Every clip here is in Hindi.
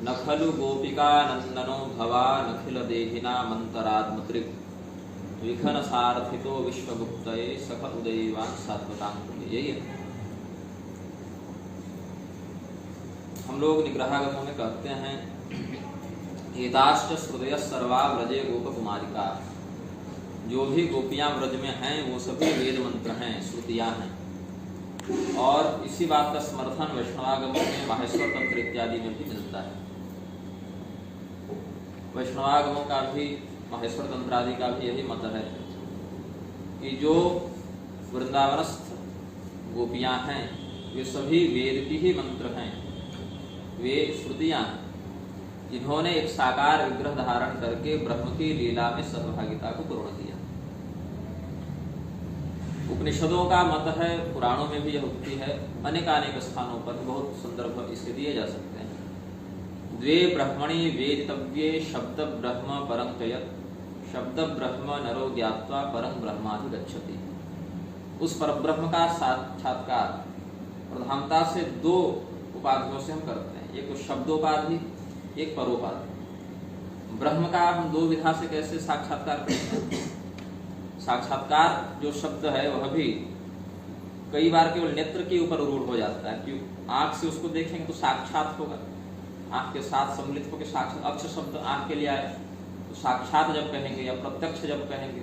न खलु गोपिका नंदनो भवा नखिल देहिना मंतरात्मत्रिक विघन सारथितो विश्वगुप्तये सख उदयवान सात्वतांग। यही है। हम लोग निग्रहागमों में कहते हैं एताश्च श्रुतय सर्वा व्रजे गोप कुमारिका। जो भी गोपियां व्रज में हैं वो सभी वेद मंत्र हैं, श्रुतियां हैं। और इसी बात का समर्थन वैष्णवागमों में माहेश्वर तंत्र इत्यादि में भी मिलता है। वैष्णवागमों का भी, माहेश्वर तंत्र आदि का भी यही मत है कि जो वृंदावनस्थ गोपियां हैं वे सभी वेद की ही मंत्र हैं, वे श्रुतियां हैं जिन्होंने एक साकार विग्रह धारण करके ब्रह्म की लीला में सहभागिता को पूर्ण किया। उपनिषदों का मत है, पुराणों में भी यह उक्ति है, अनेकानेक स्थानों पर बहुत संदर्भ इसके दिए जा सकते हैं। द्वे ब्रह्मणि वेदितव्ये शब्द ब्रह्म परं च यत् शब्द ब्रह्म नरो ज्ञात्वा परं ब्रह्माधिगच्छति। उस परब्रह्म का साक्षात्कार प्रधानता से दो उपाधियों से हम करते हैं, एक तो शब्दोपाधि, एक परोपाधि। ब्रह्म का हम दो विधा से कैसे साक्षात्कार करते हैं। साक्षात्कार जो शब्द है वह भी कई बार केवल नेत्र के ऊपर रूढ़ हो जाता है, क्यों? आंख से उसको देखेंगे तो साक्षात होगा, आंख के साथ सम्मिलित होकर साक्षात। अक्ष शब्द आंख के लिए आए तो साक्षात जब कहेंगे या प्रत्यक्ष जब कहेंगे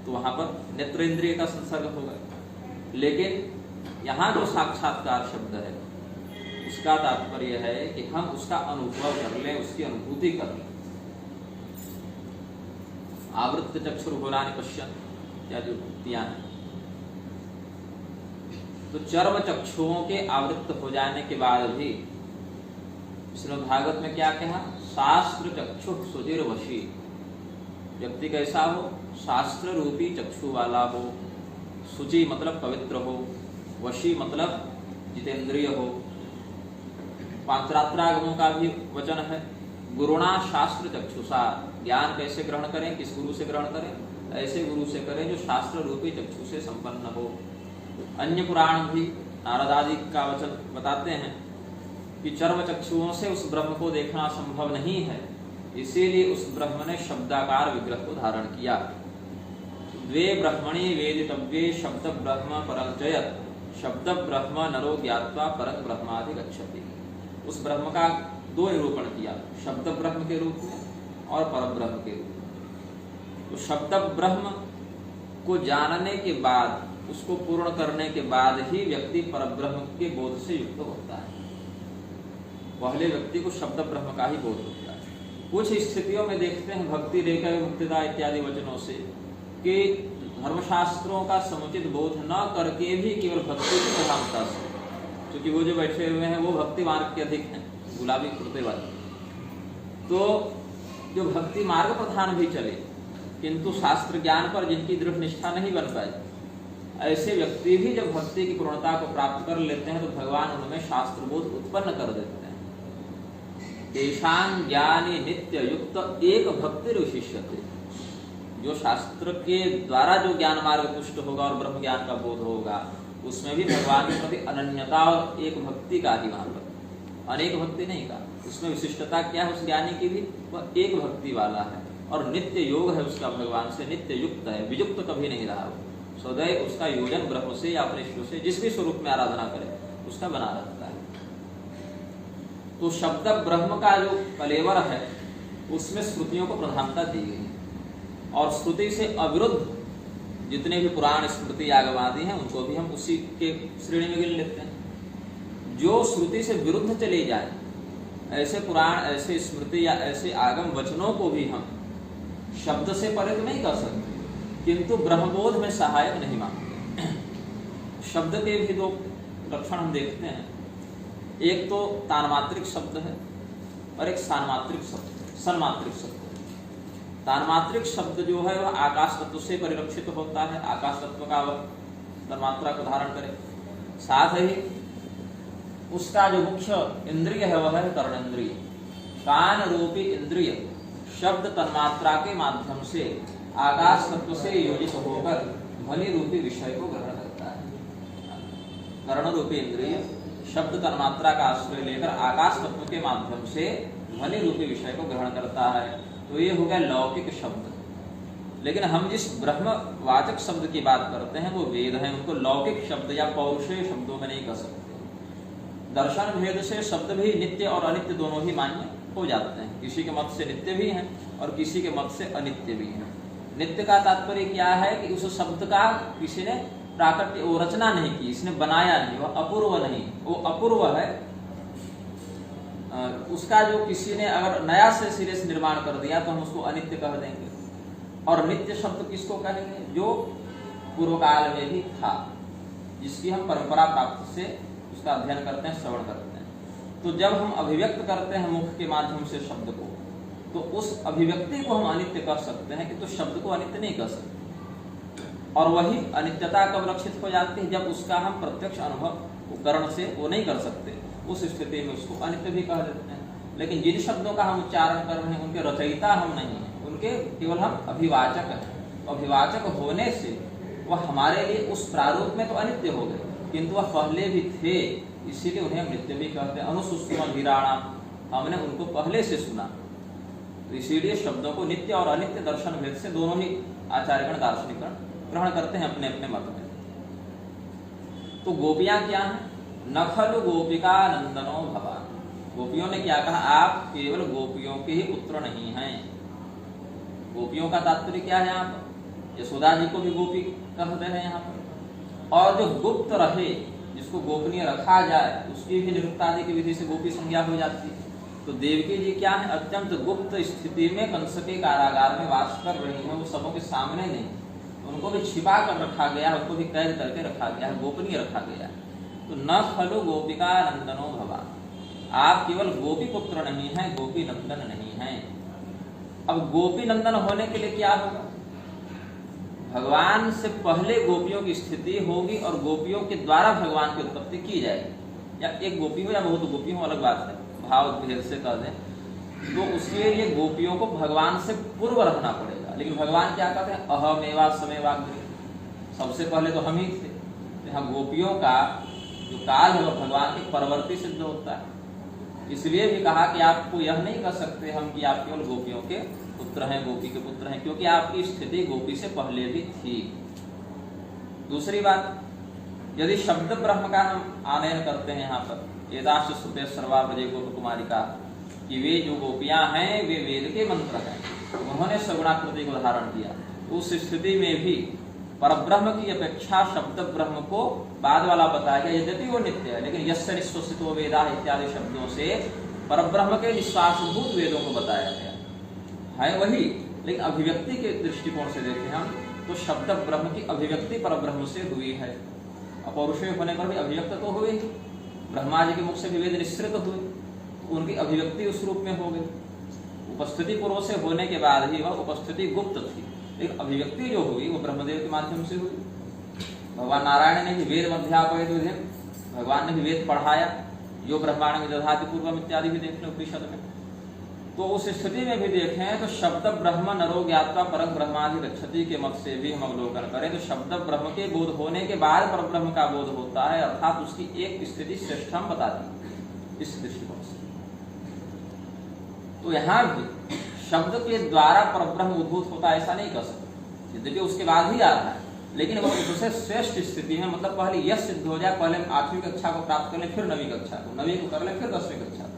तो वहां पर नेत्र इंद्रिय का संसर्ग होगा। लेकिन यहाँ जो साक्षात्कार शब्द है उसका तात्पर्य है कि हम उसका अनुभव कर लें, उसकी अनुभूति कर लें। आवृत्त चक्षुर्घोरानि पश्यन् या जो उक्तियां हैं, तो चर्म चक्षुओं के आवृत्त हो जाने के बाद भी श्रीमद् भागवत में क्या कहा? शास्त्र चक्षु सुधिर वशी। व्यक्ति कैसा हो? शास्त्र रूपी चक्षु वाला हो, शुचि मतलब पवित्र हो, वशी मतलब जितेंद्रिय हो। पांचरात्रागमों का भी वचन है, गुरुणा शास्त्र चक्षुषा। ज्ञान कैसे ग्रहण करें, किस गुरु से ग्रहण करें? ऐसे गुरु से करें जो शास्त्र रूपी चक्षु से संपन्न हो। अन्य पुराण भी नारद आदि का वचन बताते हैं कि चर्म चक्षुओं से उस ब्रह्म को देखना संभव नहीं है, इसीलिए उस ब्रह्म ने शब्दाकार विग्रह को धारण किया। द्वे ब्रह्मणि वेदितव्ये शब्द ब्रह्म परं च यत् शब्द ब्रह्म नरो ज्ञात्वा परं ब्रह्माधिगच्छति। उस ब्रह्म का दो निरूपण किया, शब्द ब्रह्म के रूप में और परब्रह्म के रूप में। तो शब्द ब्रह्म को जानने के बाद, उसको पूर्ण करने के बाद ही व्यक्ति परब्रह्म के बोध से युक्त होता है। पहले व्यक्ति को शब्द ब्रह्म का ही बोध होता है। कुछ स्थितियों में देखते हैं भक्ति रेखा मुक्तिदा इत्यादि वचनों से कि धर्मशास्त्रों का समुचित बोध न करके भी केवल भक्ति की प्रधानता से, क्योंकि वो जो बैठे हुए हैं वो भक्ति मार्ग के अधिक हैं, गुलाबी कुर्ते वाले, तो जो भक्ति मार्ग प्रधान भी चले किंतु शास्त्र ज्ञान पर जिनकी दृढ़ निष्ठा नहीं बन पाई, ऐसे व्यक्ति भी जब भक्ति की पूर्णता को प्राप्त कर लेते हैं तो भगवान उनमें शास्त्र बोध उत्पन्न कर देते हैं। तेषां ज्ञाने नित्य युक्त एक भक्ति विशिष्यते। जो शास्त्र के द्वारा जो ज्ञान मार्ग पुष्ट होगा और ब्रह्म ज्ञान का बोध होगा, उसमें भी भगवान के प्रति अनन्यता और एक भक्ति का ही, वहां पर अनेक भक्ति नहीं का, उसमें विशिष्टता क्या है? उस ज्ञानी की भी वह एक भक्ति वाला है और नित्य योग है उसका, भगवान से नित्य युक्त है, वियुक्त कभी नहीं रहा। सदैव उसका योजन ब्रह्म से या अपने ईश्वर से जिस भी स्वरूप में आराधना करे उसका बना रहता है। तो शब्द ब्रह्म का जो कलेवर है उसमें श्रुतियों को प्रधानता दी गई है और श्रुति से अविरुद्ध जितने भी पुराण स्मृति आगमादि हैं उनको भी हम उसी के श्रेणी में गिन लेते हैं। जो श्रुति से विरुद्ध चले जाए, ऐसे पुराण, ऐसे स्मृति या ऐसे आगम वचनों को भी हम शब्द से परे तो नहीं कर सकते किंतु ब्रह्मबोध में सहायक नहीं मानते। शब्द के भी दो लक्षण हम देखते हैं, एक तो तानमात्रिक शब्द है और एक सानमात्रिक शब्द, सन्मात्रिक शब्द। तानमात्रिक शब्द जो है वह आकाश तत्व से परिलक्षित होता है, आकाश तत्व का वह तन्मात्रा को धारण करे। साथ ही उसका जो मुख्य इंद्रिय है वह है कर्णेंद्रिय। कान रूपी इंद्रिय शब्द तन्मात्रा के माध्यम से आकाश तत्व से योजित होकर ध्वनि रूपी विषय को ग्रहण करता है। कर्ण रूपी इंद्रिय शब्द तन्मात्रा का आश्रय लेकर आकाश तत्व के माध्यम से ध्वनि रूपी विषय को ग्रहण करता है। तो ये हो गया लौकिक शब्द। लेकिन हम जिस ब्रह्मवाचक शब्द की बात करते हैं वो वेद है, उनको लौकिक शब्द या पौरुषेय शब्दों में नहीं कर सकते। दर्शन भेद से शब्द भी नित्य और अनित्य दोनों ही मान्य हो जाते हैं। किसी के मत से नित्य भी हैं और किसी के मत से अनित्य भी हैं। नित्य का तात्पर्य क्या है कि उस शब्द का किसी ने प्राकट्य वो रचना नहीं की, इसने बनाया नहीं, वह अपूर्व नहीं, वो अपूर्व है। उसका जो किसी ने अगर नया से सिरे से निर्माण कर दिया तो हम उसको अनित्य कह देंगे। और नित्य शब्द किसको कहेंगे? जो पूर्व काल में भी था, जिसकी हम परंपरा प्राप्त से उसका अध्ययन करते हैं, श्रवण करते हैं। तो जब हम अभिव्यक्त करते हैं मुख के माध्यम से शब्द को, तो उस अभिव्यक्ति को हम अनित्य कर सकते हैं, किंतु तो शब्द को अनित्य नहीं कर सकते। और वही अनित्यता कब लक्षित हो जाती है? जब उसका हम प्रत्यक्ष अनुभव करण से वो नहीं कर सकते, उस स्थिति में उसको अनित्य भी कह देते हैं। लेकिन जिन शब्दों का हम उच्चारण कर रहे हैं उनके रचयिता हम नहीं हैं, उनके केवल हम अभिवाचक हैं। अभिवाचक होने से वह हमारे लिए उस प्रारूप में तो अनित्य हो गए, किंतु वह पहले भी थे, इसीलिए उन्हें हम नित्य भी कहते हैं। अनुसुष्टम धीराणाम, हमने उनको पहले से सुना, तो इसीलिए शब्दों को नित्य और अनित्य दर्शन भेद से दोनों ही आचार्यगण दार्शनिकगण ग्रहण करते हैं अपने अपने मत में। तो गोपियां क्या हैं? न खलु गोपिका नंदनो भवान। गोपियों ने क्या कहा? आप केवल गोपियों के ही पुत्र नहीं हैं। गोपियों का तात्पर्य क्या है? यहाँ पर यशोदा जी को भी गोपी कहते हैं यहाँ पर। और जो गुप्त रहे, जिसको गोपनीय रखा जाए, उसकी भी निरुक्तादि की विधि से गोपी संज्ञा हो जाती है। तो देवकी जी क्या है? अत्यंत गुप्त स्थिति में कंस के कारागार में वास कर रही है, वो सबों के सामने नहीं, उनको भी छिपा कर रखा गया है, उनको भी कैद करके रखा गया है, गोपनीय रखा गया है। तो न खलु गोपिका नंदनो भवान, आप केवल गोपी पुत्र नहीं हैं, गोपी नंदन नहीं हैं। अब गोपी नंदन होने के लिए क्या होगा? भगवान से पहले गोपियों की स्थिति होगी और गोपियों के द्वारा भगवान की उत्पत्ति की जाएगी। या एक गोपी हो या बहुत गोपी हो, अलग बात है, भाव भेद से कह दें तो उसके लिए गोपियों को भगवान से पूर्व रखना पड़ेगा। लेकिन भगवान क्या कहते हैं? अहमेवा समेवाग्रे, सबसे पहले तो हम ही थे। यहाँ गोपियों का जो काल है वह भगवान के परवर्ती सिद्ध होता है। इसलिए भी कहा कि आपको यह नहीं कह सकते हम कि आप केवल गोपियों के पुत्र हैं, गोपी के पुत्र हैं, क्योंकि आपकी स्थिति गोपी से पहले भी थी। दूसरी बात, यदि शब्द ब्रह्म का हम आनयन करते हैं यहाँ पर, एदाश सुते सर्वा ब्रजे गोप कुमारी का, कि वे जो गोपियां हैं वे वेद के मंत्र हैं, उन्होंने सगुणाकृति को धारण किया। उस स्थिति में भी परब्रह्म की अपेक्षा शब्द ब्रह्म को बाद वाला बताया गया, यद्यपि वो नित्य है, लेकिन यस्य निश्वसितो वेदा इत्यादि शब्दों से परब्रह्म के निश्वासभूत वेदों को बताया गया है वही। लेकिन अभिव्यक्ति के दृष्टिकोण से देखें हम तो शब्द ब्रह्म की अभिव्यक्ति परब्रह्म से हुई है। अपौरुषेय होने पर भी अभिव्यक्त तो हुए ही, ब्रह्मा जी के मुख से भी वेद निश्रित हुए, तो उनकी अभिव्यक्ति उस रूप में हो गई। उपस्थिति पूर्व से होने के बाद ही वह उपस्थिति गुप्त थी, लेकिन अभिव्यक्ति जो हुई वो ब्रह्मदेव के माध्यम से हुई। भगवान नारायण ने भी वेद मध्यापयत विधिं, भगवान ने भी वेद पढ़ाया, यो ब्रह्मांड में दधाति पूर्वम इत्यादि भी देख लो उपनिषद में। तो उस स्थिति में भी देखें तो शब्द ब्रह्म नरो ज्ञात्वा परम ब्रह्मादि गच्छति के मत से भी हम अवलोकन करें तो शब्द ब्रह्म के बोध होने के बाद पर ब्रह्म का बोध होता है, अर्थात उसकी एक स्थिति श्रेष्ठम बताती इस दृष्टिकोण से। तो यहाँ भी शब्द के द्वारा परब्रह्म उद्भूत होता है ऐसा नहीं कर सकते, यद्यपि उसके बाद ही आ रहा है, लेकिन वह उससे श्रेष्ठ स्थिति में, मतलब पहले यह सिद्ध हो जाए, पहले 8वीं कक्षा को प्राप्त कर ले, फिर 9वीं कक्षा को, 9वीं को कर ले, फिर 10वीं कक्षा को।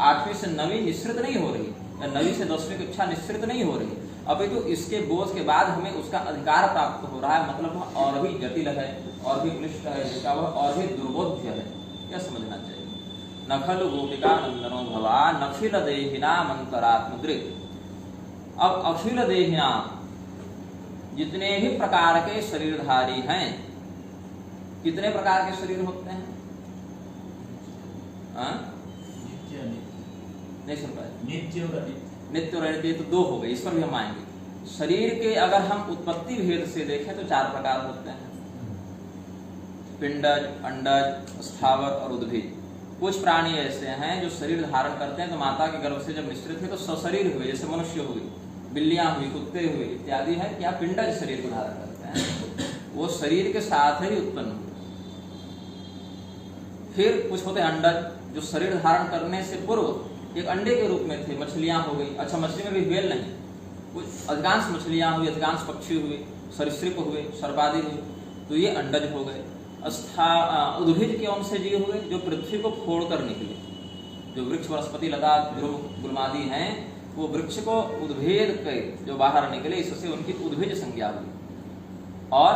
8वीं से 9वीं निश्रित नहीं हो रही, या 9वीं से 10वीं कक्षा निश्रित नहीं हो रही, अभी तो इसके बोध के बाद हमें उसका अधिकार प्राप्त हो रहा है, मतलब वह और भी जटिल है, और भी क्लिष्ट है, जिसका वह और भी दुर्बोध्य है, यह समझना चाहिए। न खलु गोपिका नंदनो भवा नखिल देहिनाम अंतरात्मदृक्। अब अखिल देहिनाम, जितने भी प्रकार के शरीरधारी हैं, कितने प्रकार के शरीर होते हैं? नहीं सुन पाए? नित्य और अनित्य, तो 2 हो गए, इस पर भी हम आएंगे। शरीर के अगर हम उत्पत्ति भेद से देखें तो 4 प्रकार होते हैं, पिंडज, अंडज, स्थावर और उद्भिज। कुछ प्राणी ऐसे हैं जो शरीर धारण करते हैं तो माता के गर्भ से जब निश्चित हुए तो सशरीर हुए, जैसे मनुष्य हुए, बिल्लियां हुई, कुत्ते हुए इत्यादि है, क्या पिंडज शरीर को धारण करते हैं, वो शरीर के साथ ही उत्पन्न हुए। फिर कुछ होते हैं अंडज, जो शरीर धारण करने से पूर्व एक अंडे के रूप में थे, मछलियां हो गई। अच्छा, मछली में भी व्हेल नहीं, कुछ अधिकांश मछलियां हुई, अधिकांश पक्षी हुए, सरीसृप हुए, सर्पादि हुए, तो ये अंडज हो गए। उद्भिज के अंश से जीव हुए जो पृथ्वी को फोड़ कर निकले, जो वृक्ष वनस्पति लता गुलमादि हैं वो वृक्ष को उद्भेद के जो बाहर निकले, इससे उनकी उद्भिज संज्ञा हुई। और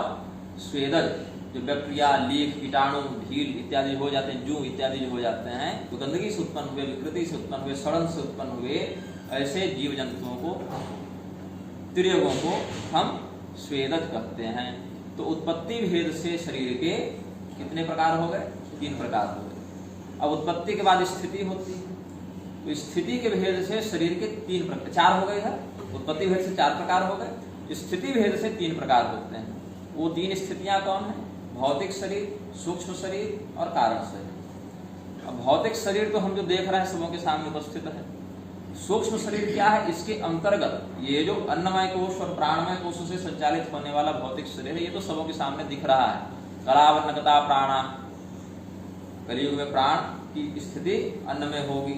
स्वेदज जो बैक्टीरिया, लीफ, कीटाणु, ढील इत्यादि हो जाते हैं, जू इत्यादि जो हो जाते हैं, तो गंदगी से उत्पन्न हुए, विकृति से उत्पन्न हुए, सड़न से उत्पन्न हुए ऐसे जीव जंतुओं को, त्रियोगों को हम स्वेदज कहते हैं। तो उत्पत्ति भेद से शरीर के कितने प्रकार हो गए? 3 प्रकार हो गए। अब उत्पत्ति के बाद स्थिति होती है, तो स्थिति के भेद से शरीर के 4 हो गए है। उत्पत्ति भेद से 4 प्रकार हो गए, स्थिति भेद से 3 प्रकार होते हैं। वो 3 स्थितियां कौन है? भौतिक शरीर, सूक्ष्म शरीर और कारण शरीर। अब भौतिक शरीर तो हम जो देख रहे हैं सबों के सामने उपस्थित है। सूक्ष्म शरीर क्या है? इसके अंतर्गत ये जो अन्नमय कोश और प्राणमय कोशों से संचालित होने वाला भौतिक शरीर है, ये तो सबों के सामने दिख रहा है। कलावन्नकता प्राणा, कलयुग में प्राण की स्थिति अन्न में होगी,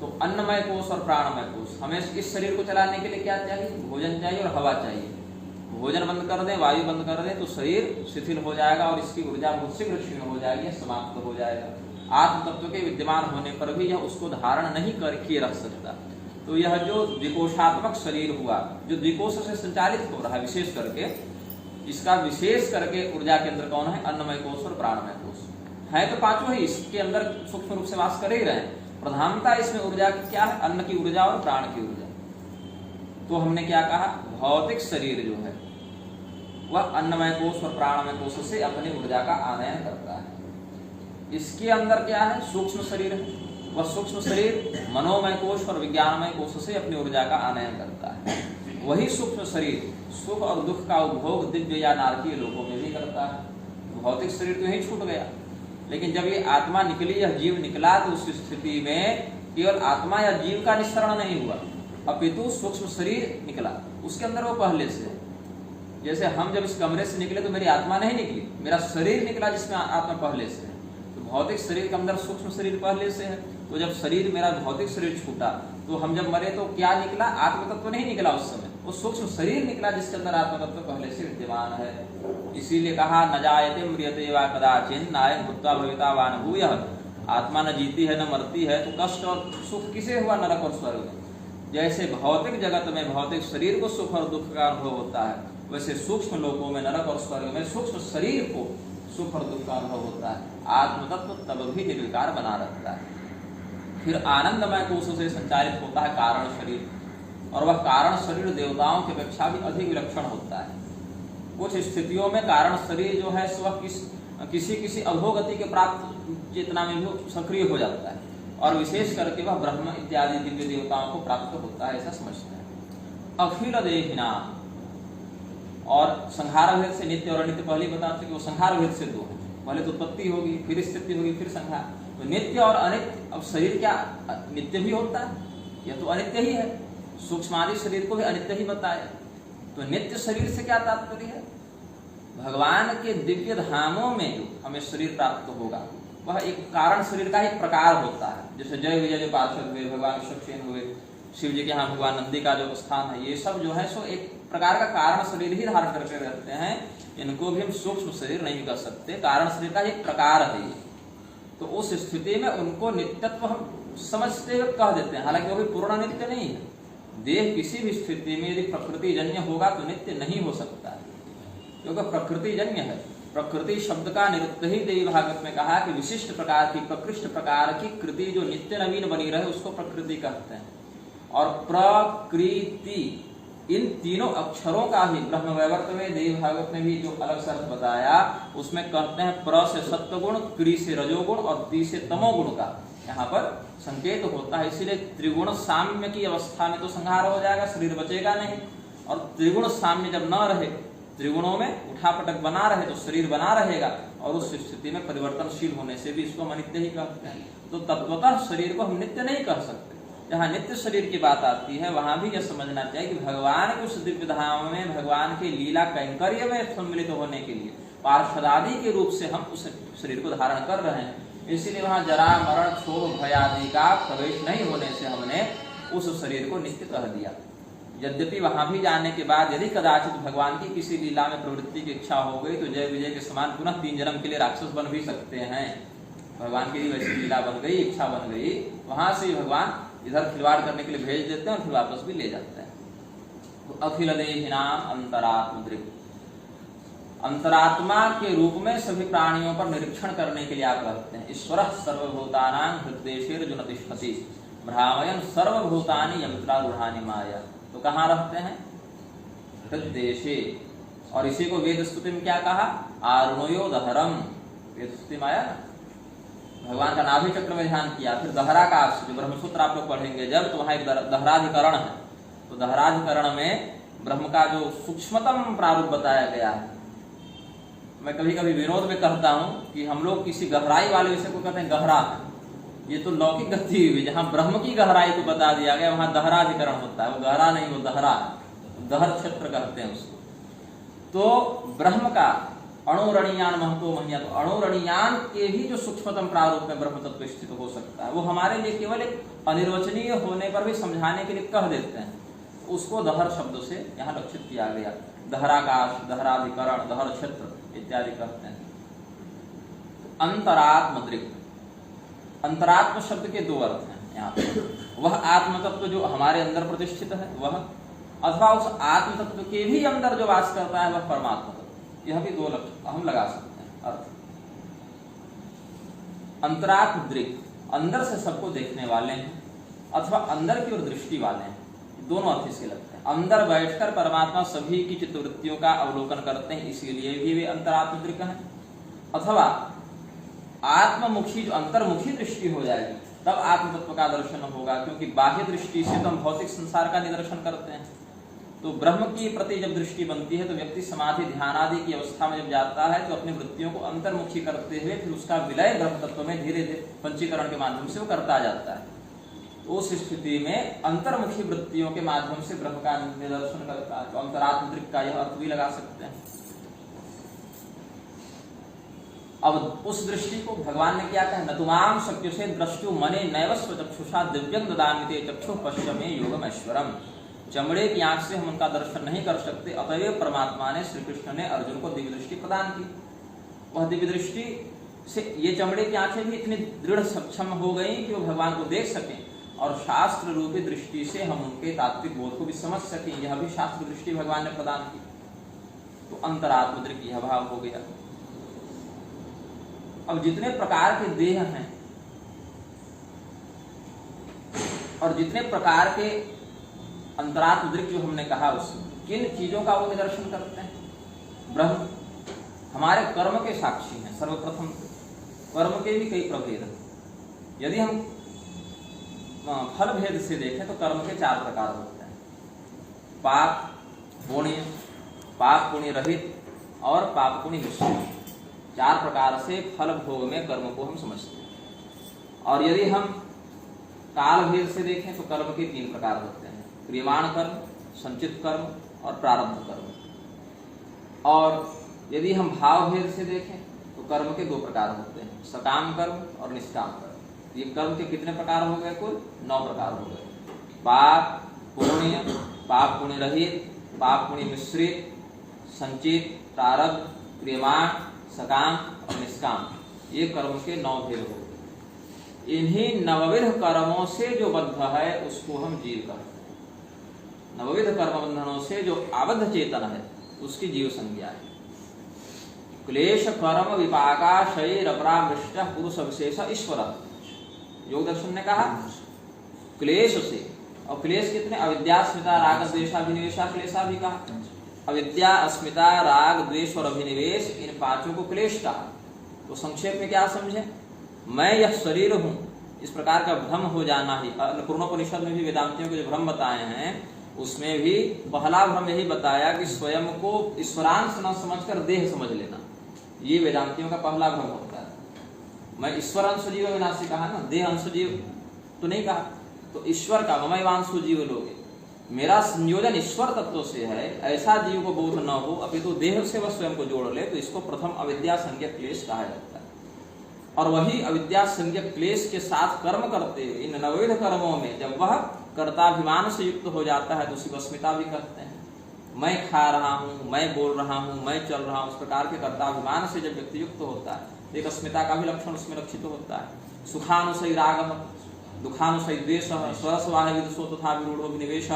तो अन्नमय कोश और प्राणमय कोश। हमें इस शरीर को चलाने के लिए क्या चाहिए? भोजन चाहिए और हवा चाहिए। भोजन बंद कर दें, वायु बंद कर दें, तो शरीर शिथिल हो जाएगा और इसकी ऊर्जा बहुत शीघ्र क्षीण हो जाएगी, समाप्त हो जाएगा। आत्म तत्व के विद्यमान होने पर भी यह उसको धारण नहीं करके रख सकता। तो यह जो द्विकोशात्मक शरीर हुआ, जो द्विकोश से संचालित हो रहा है, विशेष करके इसका विशेष करके ऊर्जा केंद्र कौन है? अन्नमय कोश और प्राणमय कोश है। तो 5 ही इसके अंदर सूक्ष्म रूप से वास कर ही रहे हैं। प्रधानता इसमें ऊर्जा की क्या है? अन्न की ऊर्जा और प्राण की ऊर्जा। तो हमने क्या कहा? भौतिक शरीर जो है वह अन्नमय कोश और प्राणमय कोश से अपनी ऊर्जा का आनयन करता है। इसके अंदर क्या है? सूक्ष्म शरीर है, वह सूक्ष्म शरीर मनोमय कोश और विज्ञानमय कोश से अपनी ऊर्जा का आनयन करता है। वही सूक्ष्म शरीर सुख और दुख का उपभोग दिव्य या नारकीय लोकों में भी करता है। भौतिक शरीर तो यही छूट गया, लेकिन जब ये आत्मा निकली, यह जीव निकला, तो उस स्थिति में केवल आत्मा या जीव का निस्सरण नहीं हुआ, अपितु सूक्ष्म शरीर निकला। उसके अंदर वो पहले से, जैसे हम जब इस कमरे से निकले तो मेरी आत्मा नहीं निकली, मेरा शरीर निकला जिसमें आत्मा पहले से है। तो भौतिक शरीर के अंदर सूक्ष्म शरीर पहले से है। तो जब शरीर, मेरा भौतिक शरीर छूटा, तो हम जब मरे तो क्या निकला? आत्म तत्व नहीं निकला उस समय, वो सूक्ष्म शरीर निकला जिसके अंदर आत्म तत्व पहले से विद्यमान है। इसीलिए कहा न जायते म्रियते वा कदाचिन नायं भूत्वा भविता वा न भूयः। आत्मा न जीती है न मरती है, तो कष्ट और सुख किसे हुआ? नरक और स्वर्ग में। जैसे भौतिक जगत में भौतिक शरीर को सुख और दुख का अनुभव होता है, वैसे सूक्ष्म लोकों में नरक और स्वर्ग में सूक्ष्म शरीर को सुख और दुख का अनुभव होता है। आत्म तत्व तब भी निर्विकार बना रहता है। फिर आनंदमय कोशों से संचालित होता है कारण शरीर, और वह कारण शरीर देवताओं की अपेक्षा भी अधिक विलक्षण होता है। कुछ स्थितियों में कारण शरीर जो है वह किसी अधोगति के प्राप्त चेतना में भी सक्रिय हो जाता है, और विशेष करके वह ब्रह्म इत्यादि दिव्य देवताओं को प्राप्त होता है, ऐसा समझते हैं। अखिल देहिना और संहार भेद से नित्य और अनित्य पहले बता चुके, वो संहार भेद से 2 है। पहले तो उत्पत्ति होगी, फिर स्थिति होगी, फिर संहार। तो नित्य और अनित्य, अब शरीर क्या नित्य भी होता है? यह तो अनित्य ही है। सूक्ष्मादि शरीर को भी अनित्य ही बताया। तो नित्य शरीर से क्या तात्पर्य है? भगवान के दिव्य धामों में जो हमें शरीर प्राप्त होगा वह एक कारण शरीर का एक प्रकार होता है। जैसे जय विजय जो पार्षद हुए, भगवान विश्वक्सेन हुए, शिव जी के यहाँ भगवान नंदी का जो स्थान है, ये सब जो है सो एक प्रकार का कारण शरीर ही धारण करके रहते हैं। इनको भी हम सूक्ष्म शरीर नहीं कर सकते, कारण शरीर का एक प्रकार है ये। तो उस स्थिति में उनको नित्यत्व हम समझते हुए कह देते हैं, हालांकि वो भी पूर्ण नित्य नहीं है। देह किसी भी स्थिति में यदि प्रकृति जन्य होगा तो नित्य नहीं हो सकता है, क्योंकि प्रकृति जन्य है। प्रकृति शब्द का निरुक्त ही देवी भागवत में कहा कि विशिष्ट प्रकार की, प्रकृष्ट प्रकार की कृति जो नित्य नवीन बनी रहे उसको प्रकृति कहते हैं। और प्रकृति इन तीनों अक्षरों का ही ब्रह्म वैवर्त में देवी भागवत में भी जो अलग शर्त बताया, उसमें कहते हैं प्र से सत्वगुण, क्री से रजोगुण और ती से तमोगुण का यहाँ पर संकेत होता है। इसीलिए त्रिगुण साम्य की अवस्था में तो संहार हो जाएगा, शरीर बचेगा नहीं। और त्रिगुण साम्य जब न रहे, त्रिगुणों में उठापटक बना रहे, तो शरीर बना रहेगा, और उस स्थिति में परिवर्तनशील होने से भी इसको हम अनित्य ही कहते हैं। तो तत्वतः शरीर को हम नित्य नहीं कह सकते। जहाँ नित्य शरीर की बात आती है वहां भी यह समझना चाहिए कि भगवान के उस दिव्य धाम में भगवान के लीला कैंकर्य में सम्मिलित होने के लिए पार्षदादि के रूप से हम उस शरीर को धारण कर रहे हैं। इसीलिए वहां जरा मरण क्षोभ भय आदि का प्रवेश नहीं होने से हमने उस शरीर को नित्य कह दिया। यद्यपि वहां भी जाने के बाद यदि कदाचित भगवान की किसी लीला में प्रवृत्ति की इच्छा हो गई तो जय विजय के समान पुनः 3 जन्म के लिए राक्षस बन भी सकते हैं। भगवान की वैसी लीला बन गई, इच्छा बन गई, वहां से भगवान इधर खिलवाड़ करने के लिए भेज देते हैं और फिर वापस भी ले जाते हैं। तो अखिल देहिनाम अंतरात्म दृक्, अंतरात्मा के रूप में सभी प्राणियों पर निरीक्षण करने के लिए आप रहते हैं। ईश्वर सर्वभूतानां हृदयेषु तिष्ठति भ्रामयन् सर्वभूतानि यंत्रारूढ़ानि माया। तो कहाँ रहते हैं? हृदयेषे। और इसी को वेद स्तुति में क्या कहा? आरुणयोदहरम। वेद स्तुति में आया ना, भगवान का नाभि चक्र में ध्यान किया। फिर दहराकाश, जो ब्रह्मसूत्र आप लोग पढ़ेंगे जब, तो वहां एक दहराधिकरण है। तो दहराधिकरण में ब्रह्म का जो सूक्ष्मतम प्रारूप बताया गया है। मैं कभी कभी विनोद में कहता हूँ कि हम लोग किसी गहराई वाले विषय को कहते हैं गहरा है। ये तो लौकिक गति हुई, जहाँ ब्रह्म की गहराई को बता दिया गया वहां दहराधिकरण होता है। वो गहरा नहीं, वो दहरा है, दहर क्षेत्र कहते हैं उसको। तो ब्रह्म का अणुरणीयान महतो महिया, तो अणुरणीयान के भी जो सूक्ष्मतम प्रारूप में ब्रह्म तत्व स्थित हो सकता है, वो हमारे लिए केवल एक अनिर्वचनीय होने पर भी समझाने के लिए कह देते हैं। उसको दहर शब्द से यहाँ लक्षित किया गया। दहराकाश, दहराधिकरण, दहर क्षेत्र इत्यादि कहते हैं। अंतरात्म दृक्, अंतरात्म शब्द के 2 अर्थ हैं यहाँ पर। वह आत्म तत्व जो हमारे अंदर प्रतिष्ठित है वह, अथवा उस आत्म तत्व के भी अंदर जो वास करता है वह परमात्मा तत्व। यह भी 2 लक्ष्य हम लगा सकते हैं अर्थ। अंतरात्म दृक्, अंदर से सबको देखने वाले हैं, अथवा अंदर की ओर दृष्टि वाले हैं। दोनों अर्थ इसके लगते हैं। अंदर बैठकर परमात्मा सभी की चित्तवृत्तियों का अवलोकन करते हैं, इसीलिए भी वे अंतरात्म दृक् हैं। अथवा आत्ममुखी, जो अंतर्मुखी दृष्टि हो जाएगी तब आत्म तत्व का दर्शन होगा, क्योंकि बाह्य दृष्टि से तो हम भौतिक संसार का निदर्शन करते हैं। तो ब्रह्म की प्रति जब दृष्टि बनती है तो व्यक्ति समाधि ध्यान आदि की अवस्था में जब जाता है तो अपनी वृत्तियों को अंतर्मुखी करते हुए फिर उसका विलय ब्रह्म तत्व में धीरे धीरे पंचीकरण के माध्यम से वो करता जाता है। तो उस स्थिति में अंतर्मुखी वृत्तियों के माध्यम से ब्रह्म का निदर्शन करता है। तो अंतरात्म दृक् का यह अर्थ भी लगा सकते हैं। अब उस दृष्टि को भगवान ने क्या कहा? न तुमाम शक्य से द्रष्टु मने नैव स्वचक्षुषा दिव्यं ददामि चक्षु पश्यमे योगम ऐश्वरम। चमड़े की आंख से हम उनका दर्शन नहीं कर सकते, अतएव परमात्मा ने, श्री कृष्ण ने अर्जुन को दिव्य दृष्टि प्रदान की। वह दिव्य दृष्टि से ये चमड़े की आंखें भी इतनी दृढ़ सक्षम हो गई कि वो भगवान को देख सकें, और शास्त्र रूपी दृष्टि से हम उनके तात्विक बोध को भी समझ सकें। यह भी शास्त्र दृष्टि भगवान ने प्रदान की। तो अंतरात्म दृक् यह भाव हो गया। अब जितने प्रकार के देह हैं और जितने प्रकार के अंतरात्म दृक् जो हमने कहा, उसमें किन चीजों का वो निदर्शन करते हैं? ब्रह्म हमारे कर्म के साक्षी हैं। सर्वप्रथम कर्म के भी कई प्रभेद हैं। यदि हम फल भेद से देखें तो कर्म के 4 प्रकार होते हैं: पाप पुण्य, पाप पुण्य रहित और पाप पुण्य मिश्रित। 4 प्रकार से फल भोग में कर्म को हम समझते हैं। और यदि हम काल भेद से देखें तो कर्म के 3 प्रकार होते हैं: क्रियमाण कर्म, संचित कर्म और प्रारब्ध कर्म। और यदि हम भाव भेद से देखें तो कर्म के 2 प्रकार होते हैं: सकाम कर्म और निष्काम कर्म। ये कर्म के कितने प्रकार हो गए? कुल 9 प्रकार हो गए: पाप पुण्य, पाप पुण्य रहित, पाप पुण्य मिश्रित, संचित, प्रारब्ध, क्रियमाण, सकाम और निष्काम। ये कर्म के 9 भेद हो गए। इन्हीं नवविध कर्मों से जो बद्ध है उसको हम जीव कहते हैं। नवविध कर्म बंधनों से जो आबद्ध चेतन है उसकी जीव संज्ञा है। क्लेश कर्म विपाकाशय अपरामृष्ट पुरुष विशेष ईश्वर। योग दर्शन ने कहा क्लेश से, और क्लेश कितने? अविद्या, अस्मिता, राग, द्वेषाभिनिवेशा क्लेशा भी कहा। अविद्या, अस्मिता, राग, द्वेष और अभिनिवेश, इन 5 को क्लेश कहा। तो संक्षेप में क्या समझे? मैं यह शरीर हूं, इस प्रकार का भ्रम हो जाना ही। पूर्णोपनिषद में भी वेदांतियों के जो भ्रम बताए हैं उसमें भी पहला भ्रम यही बताया कि स्वयं को ईश्वरांश न समझकर देह समझ लेना। ये वेदांतियों का पहला भ्रम होता है। मैं ईश्वर अंश जीव विनाशी कहा ना, देह अंश जीव तो नहीं कहा। तो ईश्वर का ममैवांशो जीव लोगे, मेरा संयोजन ईश्वर तत्व से है, ऐसा जीव को बोध न हो, अपितु देह से वह स्वयं को जोड़ ले, तो इसको प्रथम अविद्या संज्ञक क्लेश कहा जाता है। और वही अविद्या संज्ञक क्लेश के साथ कर्म करते हुए इन नवविध कर्मों में जब वह कर्ताभिमान से युक्त हो जाता है तो उसी को अस्मिता भी कहते हैं। मैं खा रहा हूँ, मैं बोल रहा हूँ, मैं चल रहा हूँ, उस प्रकार के कर्ताभिमान से जब व्यक्ति युक्त होता है तो एक अस्मिता का भी लक्षण उसमें लक्षित होता है। सुखानुसई राग, दुखानुसई द्वेष, स्वस्वाहिदसो तथा विरूढ़ो विनिवेश।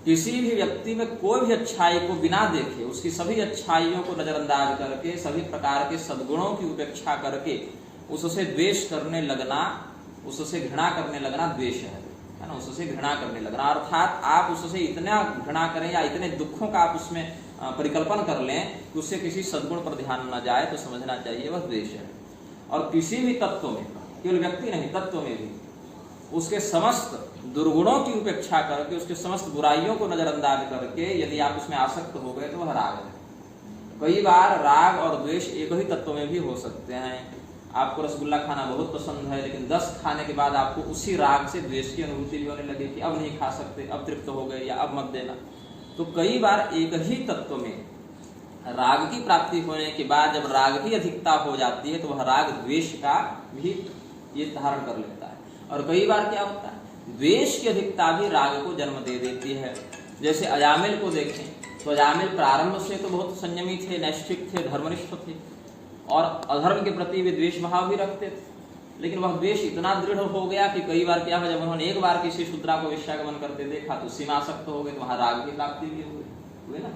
किसी भी व्यक्ति में कोई भी अच्छाई को बिना देखे उसकी सभी अच्छाइयों को नजरअंदाज करके सभी प्रकार के सद्गुणों की उपेक्षा करके उससे द्वेष करने लगना, उससे घृणा करने लगना द्वेष है ना, उससे घृणा करने लगना। अर्थात आप उससे इतना घृणा करें या इतने दुखों का आप उसमें परिकल्पन कर लें कि उससे किसी सद्गुण पर ध्यान न जाए तो समझना चाहिए वह द्वेष है। और किसी भी तत्व में, केवल व्यक्ति नहीं तत्व में भी उसके समस्त दुर्गुणों की उपेक्षा करके उसके समस्त बुराइयों को नजरअंदाज करके यदि आप उसमें आसक्त हो गए तो वह राग है। कई बार राग और द्वेष एक ही तत्व में भी हो सकते हैं। आपको रसगुल्ला खाना बहुत पसंद है लेकिन 10 खाने के बाद आपको उसी राग से द्वेष की अनुभूति भी होने लगे कि अब नहीं खा सकते, अब तृप्त हो गए या अब मत देना। तो कई बार एक ही तत्व में राग की प्राप्ति होने के बाद जब राग की अधिकता हो जाती है तो वह राग द्वेष का भी ये धारण कर लेता है। और कई बार क्या होता है, द्वेष की अधिकता भी राग को जन्म दे देती है। जैसे अजामिल को देखें तो अजामिल प्रारंभ से तो बहुत संयमी थे, नैष्ठिक थे, धर्मनिष्ठ थे और अधर्म के प्रति वे द्वेष भाव भी रखते थे। लेकिन वह द्वेष इतना दृढ़ हो गया कि कई बार क्या है, जब उन्होंने एक बार किसी शूद्रा को वेश्यागमन करते देखा तो सीमासक्त हो गए, तो वहां राग की प्राप्ति भी हुए ना।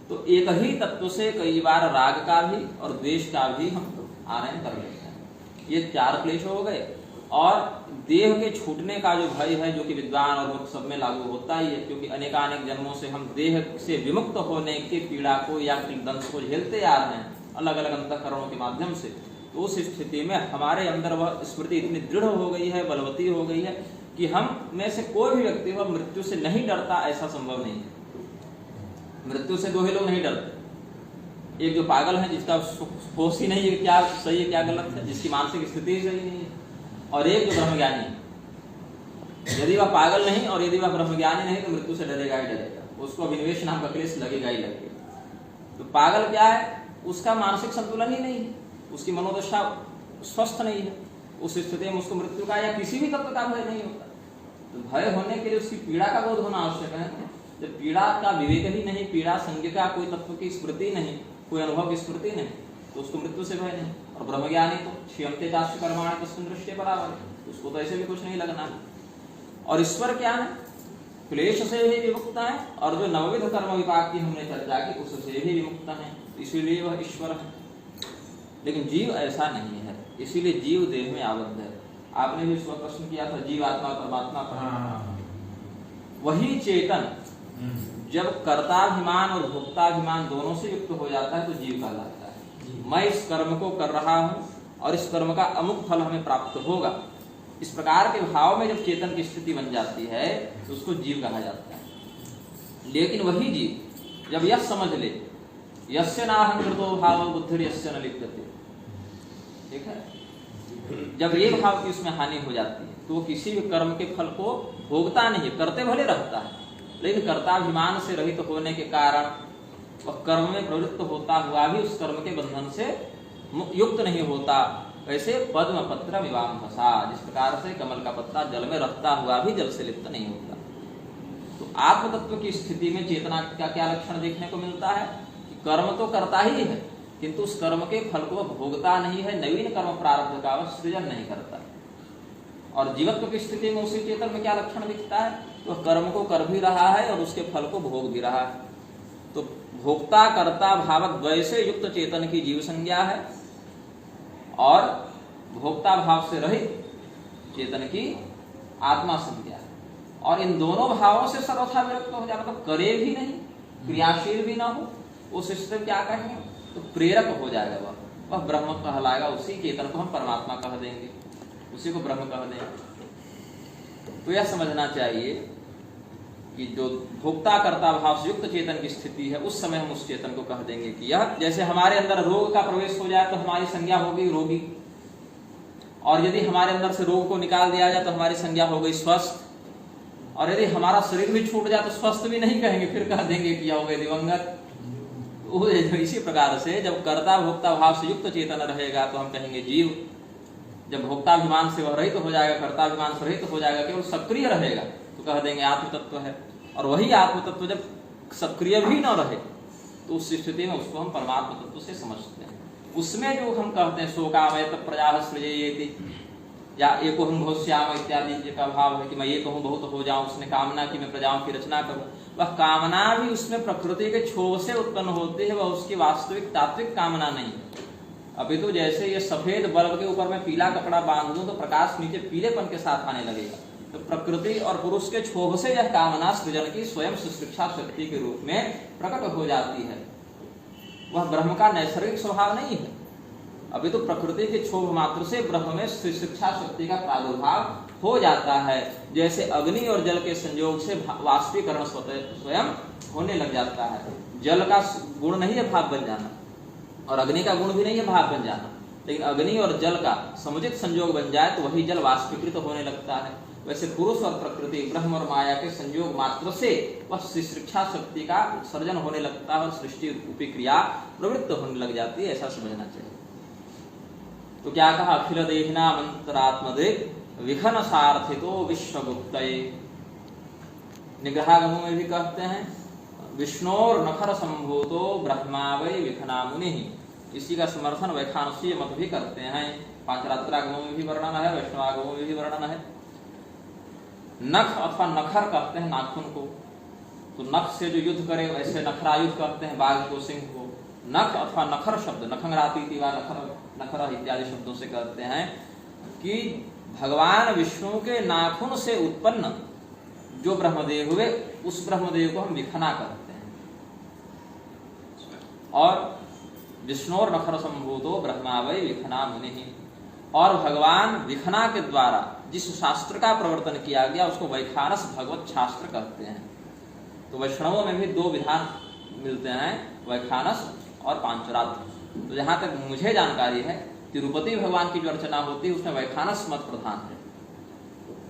तो एक ही तत्व से कई बार राग का भी और द्वेष का भी हम आनयन कर लेते हैं। ये 4 क्लेश हो गए। और देह के छूटने का जो भय है जो कि विद्वान और मुक्त सब में लागू होता ही है, क्योंकि अनेकानेक जन्मों से हम देह से विमुक्त होने की पीड़ा को या दंश को झेलते आ रहे हैं अलग अलग अंतःकरणों के माध्यम से। तो उस स्थिति में हमारे अंदर वह स्मृति इतनी दृढ़ हो गई है, बलवती हो गई है कि हम में से कोई भी व्यक्ति वह मृत्यु से नहीं डरता, ऐसा संभव नहीं है। मृत्यु से 2 ही लोग नहीं डरते, एक जो पागल है जिसका होश ही नहीं है क्या सही है क्या गलत है, जिसकी मानसिक स्थिति ही सही नहीं है, और एक जो ब्रह्मज्ञानी है। यदि वह पागल नहीं और यदि वह ब्रह्मज्ञानी नहीं तो मृत्यु से डरेगा ही डरेगा, उसको अभिनिवेश नाम का क्लेश लगेगा ही लगेगा। तो पागल क्या है, उसका मानसिक संतुलन ही नहीं है, उसकी मनोदशा स्वस्थ नहीं है, उस स्थिति में उसको मृत्यु का या किसी भी तत्व का भय नहीं होता। तो भय होने के लिए उसकी पीड़ा का बोध होना आवश्यक है। जब पीड़ा का विवेक ही नहीं, पीड़ा संज्ञा का कोई तत्व की स्मृति नहीं, कोई अनुभव की स्मृति नहीं, तो उसको मृत्यु से भय नहीं। और ब्रह्मज्ञानी तो क्षीयन्ते चास्य कर्माणि तस्मिन् दृष्टे बराबर, उसको तो ऐसे भी कुछ नहीं लगना है। और ईश्वर क्या है, क्लेश से भी विमुक्त है, और जो नवविध कर्म विपाक की हमने चर्चा की उससे भी विमुक्त है, इसीलिए वह ईश्वर है। लेकिन जीव ऐसा नहीं है, इसीलिए जीव देह में आबद्ध है। आपने भी स्व प्रश्न किया था जीव आत्मा परमात्मा पर। वही चेतन जब कर्ताभिमान और भोक्ताभिमान दोनों से युक्त हो जाता है तो जीव कहलाता है। मैं इस कर्म को कर रहा हूं और इस कर्म का अमुक फल हमें प्राप्त होगा, इस प्रकार के भाव में जब चेतन की स्थिति बन जाती है तो उसको जीव कहा जाता है। लेकिन वही जीव जब यह समझ ले, यस्य नाहं कृतो भावो बुद्धिर्यस्य न लिप्यते, ठीक है, जब ये भाव की उसमें हानि हो जाती है तो वो किसी भी कर्म के फल को भोगता नहीं, करते भले रहता है, लेकिन कर्ताभिमान से रहित तो होने के कारण वह कर्म में प्रवृत्त होता हुआ भी उस कर्म के बंधन से युक्त नहीं होता। वैसे पद्म पत्र विवाम फसा, जिस प्रकार से कमल का पत्ता जल में रहता हुआ भी जल से लिप्त नहीं होता। तो आत्म तत्व की स्थिति में चेतना का क्या लक्षण देखने को मिलता है कि कर्म तो करता ही है किंतु उस कर्म के फल को भोगता नहीं है, नवीन कर्म प्रारब्ध का वह सृजन नहीं करता। और जीवत्व की स्थिति में उसी चेतन में क्या लक्षण दिखता है, तो कर्म को कर भी रहा है और उसके फल को भोग भी रहा है। तो भोक्ता कर्ता भावद्वय से युक्त चेतन की जीव संज्ञा है और भोक्ता भाव से रहित चेतन की आत्मा संज्ञा है। और इन दोनों भावों से सर्वथा विरक्त हो जाए, मतलब करे भी नहीं, क्रियाशील भी ना हो, उस स्थिति में क्या कहेंगे, तो प्रेरक हो जाएगा, वह ब्रह्म कहलाएगा। उसी चेतन को हम परमात्मा कह देंगे, उसी को ब्रह्म कह देंगे। तो यह समझना चाहिए कि जो भोक्ता कर्ता भाव से युक्त चेतन की स्थिति है उस समय हम उस चेतन को कह देंगे कि यह, जैसे हमारे अंदर रोग का प्रवेश हो जाए तो हमारी संज्ञा होगी रोगी, और यदि हमारे अंदर से रोग को निकाल दिया जाए तो हमारी संज्ञा हो गई स्वस्थ, और यदि हमारा शरीर भी छूट जाए तो स्वस्थ भी नहीं कहेंगे, फिर कह देंगे कि यह हो गए दिवंगत। वो इसी प्रकार से जब कर्ता भोक्ता भाव से युक्त चेतन रहेगा तो हम कहेंगे जीव। जब भोक्ताभिमान से वह रहित हो जाएगा, कर्ताभिमान से रहित हो जाएगा, केवल सक्रिय रहेगा तो कह देंगे आत्म तत्व है। और वही आत्म तत्व जब सक्रिय भी न रहे तो उस स्थिति में उसको हम परमात्मा तत्व से समझते हैं। उसमें जो हम कहते हैं शोकामय तब प्रजा सृजेयेति या एको हम बहुत श्याम इत्यादि का भाव है कि मैं ये कहूँ बहुत हो जाऊं, उसने कामना की मैं प्रजाओं की रचना करूं, वह कामना भी उसमें प्रकृति के क्षोभ से उत्पन्न होती है, वह उसकी वास्तविक तात्विक कामना नहीं। अभी तो जैसे ये सफेद बल्ब के ऊपर मैं पीला कपड़ा बांध दूं तो प्रकाश नीचे पीलेपन के साथ आने लगेगा। तो प्रकृति और पुरुष के क्षोभ से यह कामना सृजन की स्वयं शिक्षा शक्ति के रूप में प्रकट हो जाती है। वह ब्रह्म का नैसर्गिक स्वभाव नहीं है। अभी तो प्रकृति के क्षोभ मात्र से ब्रह्म में शिक्षा शक्ति का प्रादुर्भाव हो जाता है। जैसे अग्नि और जल के संयोग से वाष्पीकरण स्वयं होने लग जाता है। जल का गुण नहीं है भाप बन जाना और अग्नि का गुण भी नहीं है भाप बन जाना, लेकिन अग्नि और जल का समुचित संयोग बन जाए तो वही जल वाष्पीकृत होने लगता है। वैसे पुरुष और प्रकृति, ब्रह्म और माया के संयोग मात्र से वह शिक्षा शक्ति का उत्सर्जन होने लगता है और सृष्टि रूपी क्रिया प्रवृत्त होने लग जाती है, ऐसा समझना चाहिए। तो क्या कहा, अखिल देहिना मंत्रात्मदिक विघन सार्थितो विश्वगुप्तये। निग्रहागमों में भी कहते हैं विष्णोर नखर संभूतो ब्रह्मा वै विघना मुनि। इसी का समर्थन वैखानसीय मत भी करते हैं। पांचरात्रागमों में भी वर्णन है, वैष्णवागमों में भी वर्णन है। नख अथवा नखर कहते हैं नाखून को, तो नख से जो युद्ध करे वैसे नखरायुद्ध कहते हैं बाघ को, सिंह को। नख अथवा नखर शब्द नखंगराती व नखर इत्यादि शब्दों से कहते हैं कि भगवान विष्णु के नाखून से उत्पन्न जो ब्रह्मदेव हुए उस ब्रह्मदेव को हम विखना कहते हैं। और विष्णुर नखर संभूतो ब्रह्मा वै विखना मुनि। और भगवान विखना के द्वारा जिस शास्त्र का प्रवर्तन किया गया उसको वैखानस भगवत शास्त्र कहते हैं। तो वैष्णवों में भी दो विधान मिलते हैं, वैखानस और पांचरात्र। तो जहां तक मुझे जानकारी है तिरुपति भगवान की जो अर्चना होती है उसमें वैखानस मत प्रधान है,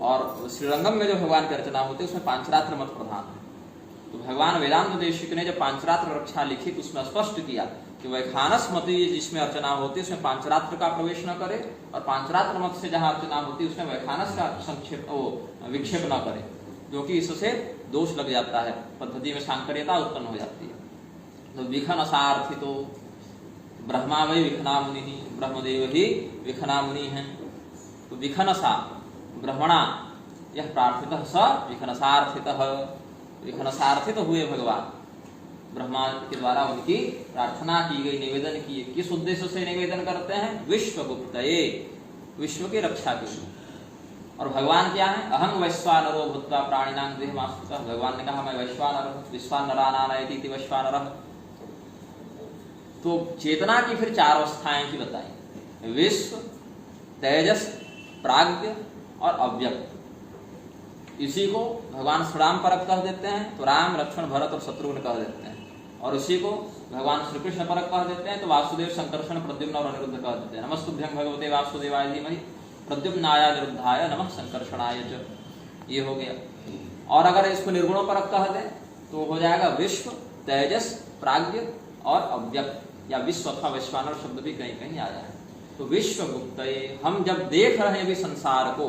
और श्रीरंगम में जो भगवान की अर्चना होती है उसमें पांचरात्र मत प्रधान है। तो भगवान वेदांत देशिक ने जब पांचरात्र रक्षा लिखी तो उसमें स्पष्ट किया कि वैखानस मत जिसमें अर्चना होती है उसमें पांचरात्र का प्रवेश न करे, और पांचरात्र मत से जहां अर्चना होती है उसमें वैखानस का विक्षेप न करे, क्योंकि इससे दोष लग जाता है, पद्धति में सांकर्यता उत्पन्न हो जाती है। तो विघन सार्थितो ब्रह्मा वै विघना मुनि, ब्रह्मदेव ही विघना मुनि हैं। तो विघनसा ब्रह्मणा यह प्रार्थितः स विघनसार्थितः, विघनसार्थित हुए भगवान ब्रह्मा के द्वारा उनकी प्रार्थना की गई, निवेदन किए। किस उद्देश्य से निवेदन करते हैं? विश्वगुप्तये, विश्व की रक्षा के लिए। और भगवान क्या है? अहं वैश्वानरो भूत्वा प्राणिनां देहमाश्रितः। भगवान ने कहा मैं वैश्वानर हूं, विश्वानरानानयति वैश्वानरः। तो चेतना की फिर चार अवस्थाएं की बताई, विश्व, तेजस, प्राज्ञ और अव्यक्त। इसी को भगवान श्रीराम परक कह देते हैं, तो राम, लक्ष्मण, भरत और शत्रुघ्न कह देते हैं। और इसी को भगवान श्री कृष्ण परक कह देते हैं, तो वासुदेव, संकर्षण, प्रद्युम्न और अनिरुद्ध कह देते हैं। नमस्तुभ्यं भगवते वासुदेवाय धीमहि प्रद्युम्नाय अनिरुद्धाय नमः संकर्षणाय च। ये हो गया। और अगर इसको निर्गुणों परक कह दें तो हो जाएगा विश्व, तेजस, प्राज्ञ और अव्यक्त, या विश्व अथवा वैश्वानर शब्द भी कहीं कहीं आया है। तो विश्व गुप्त, हम जब देख रहे हैं भी संसार को,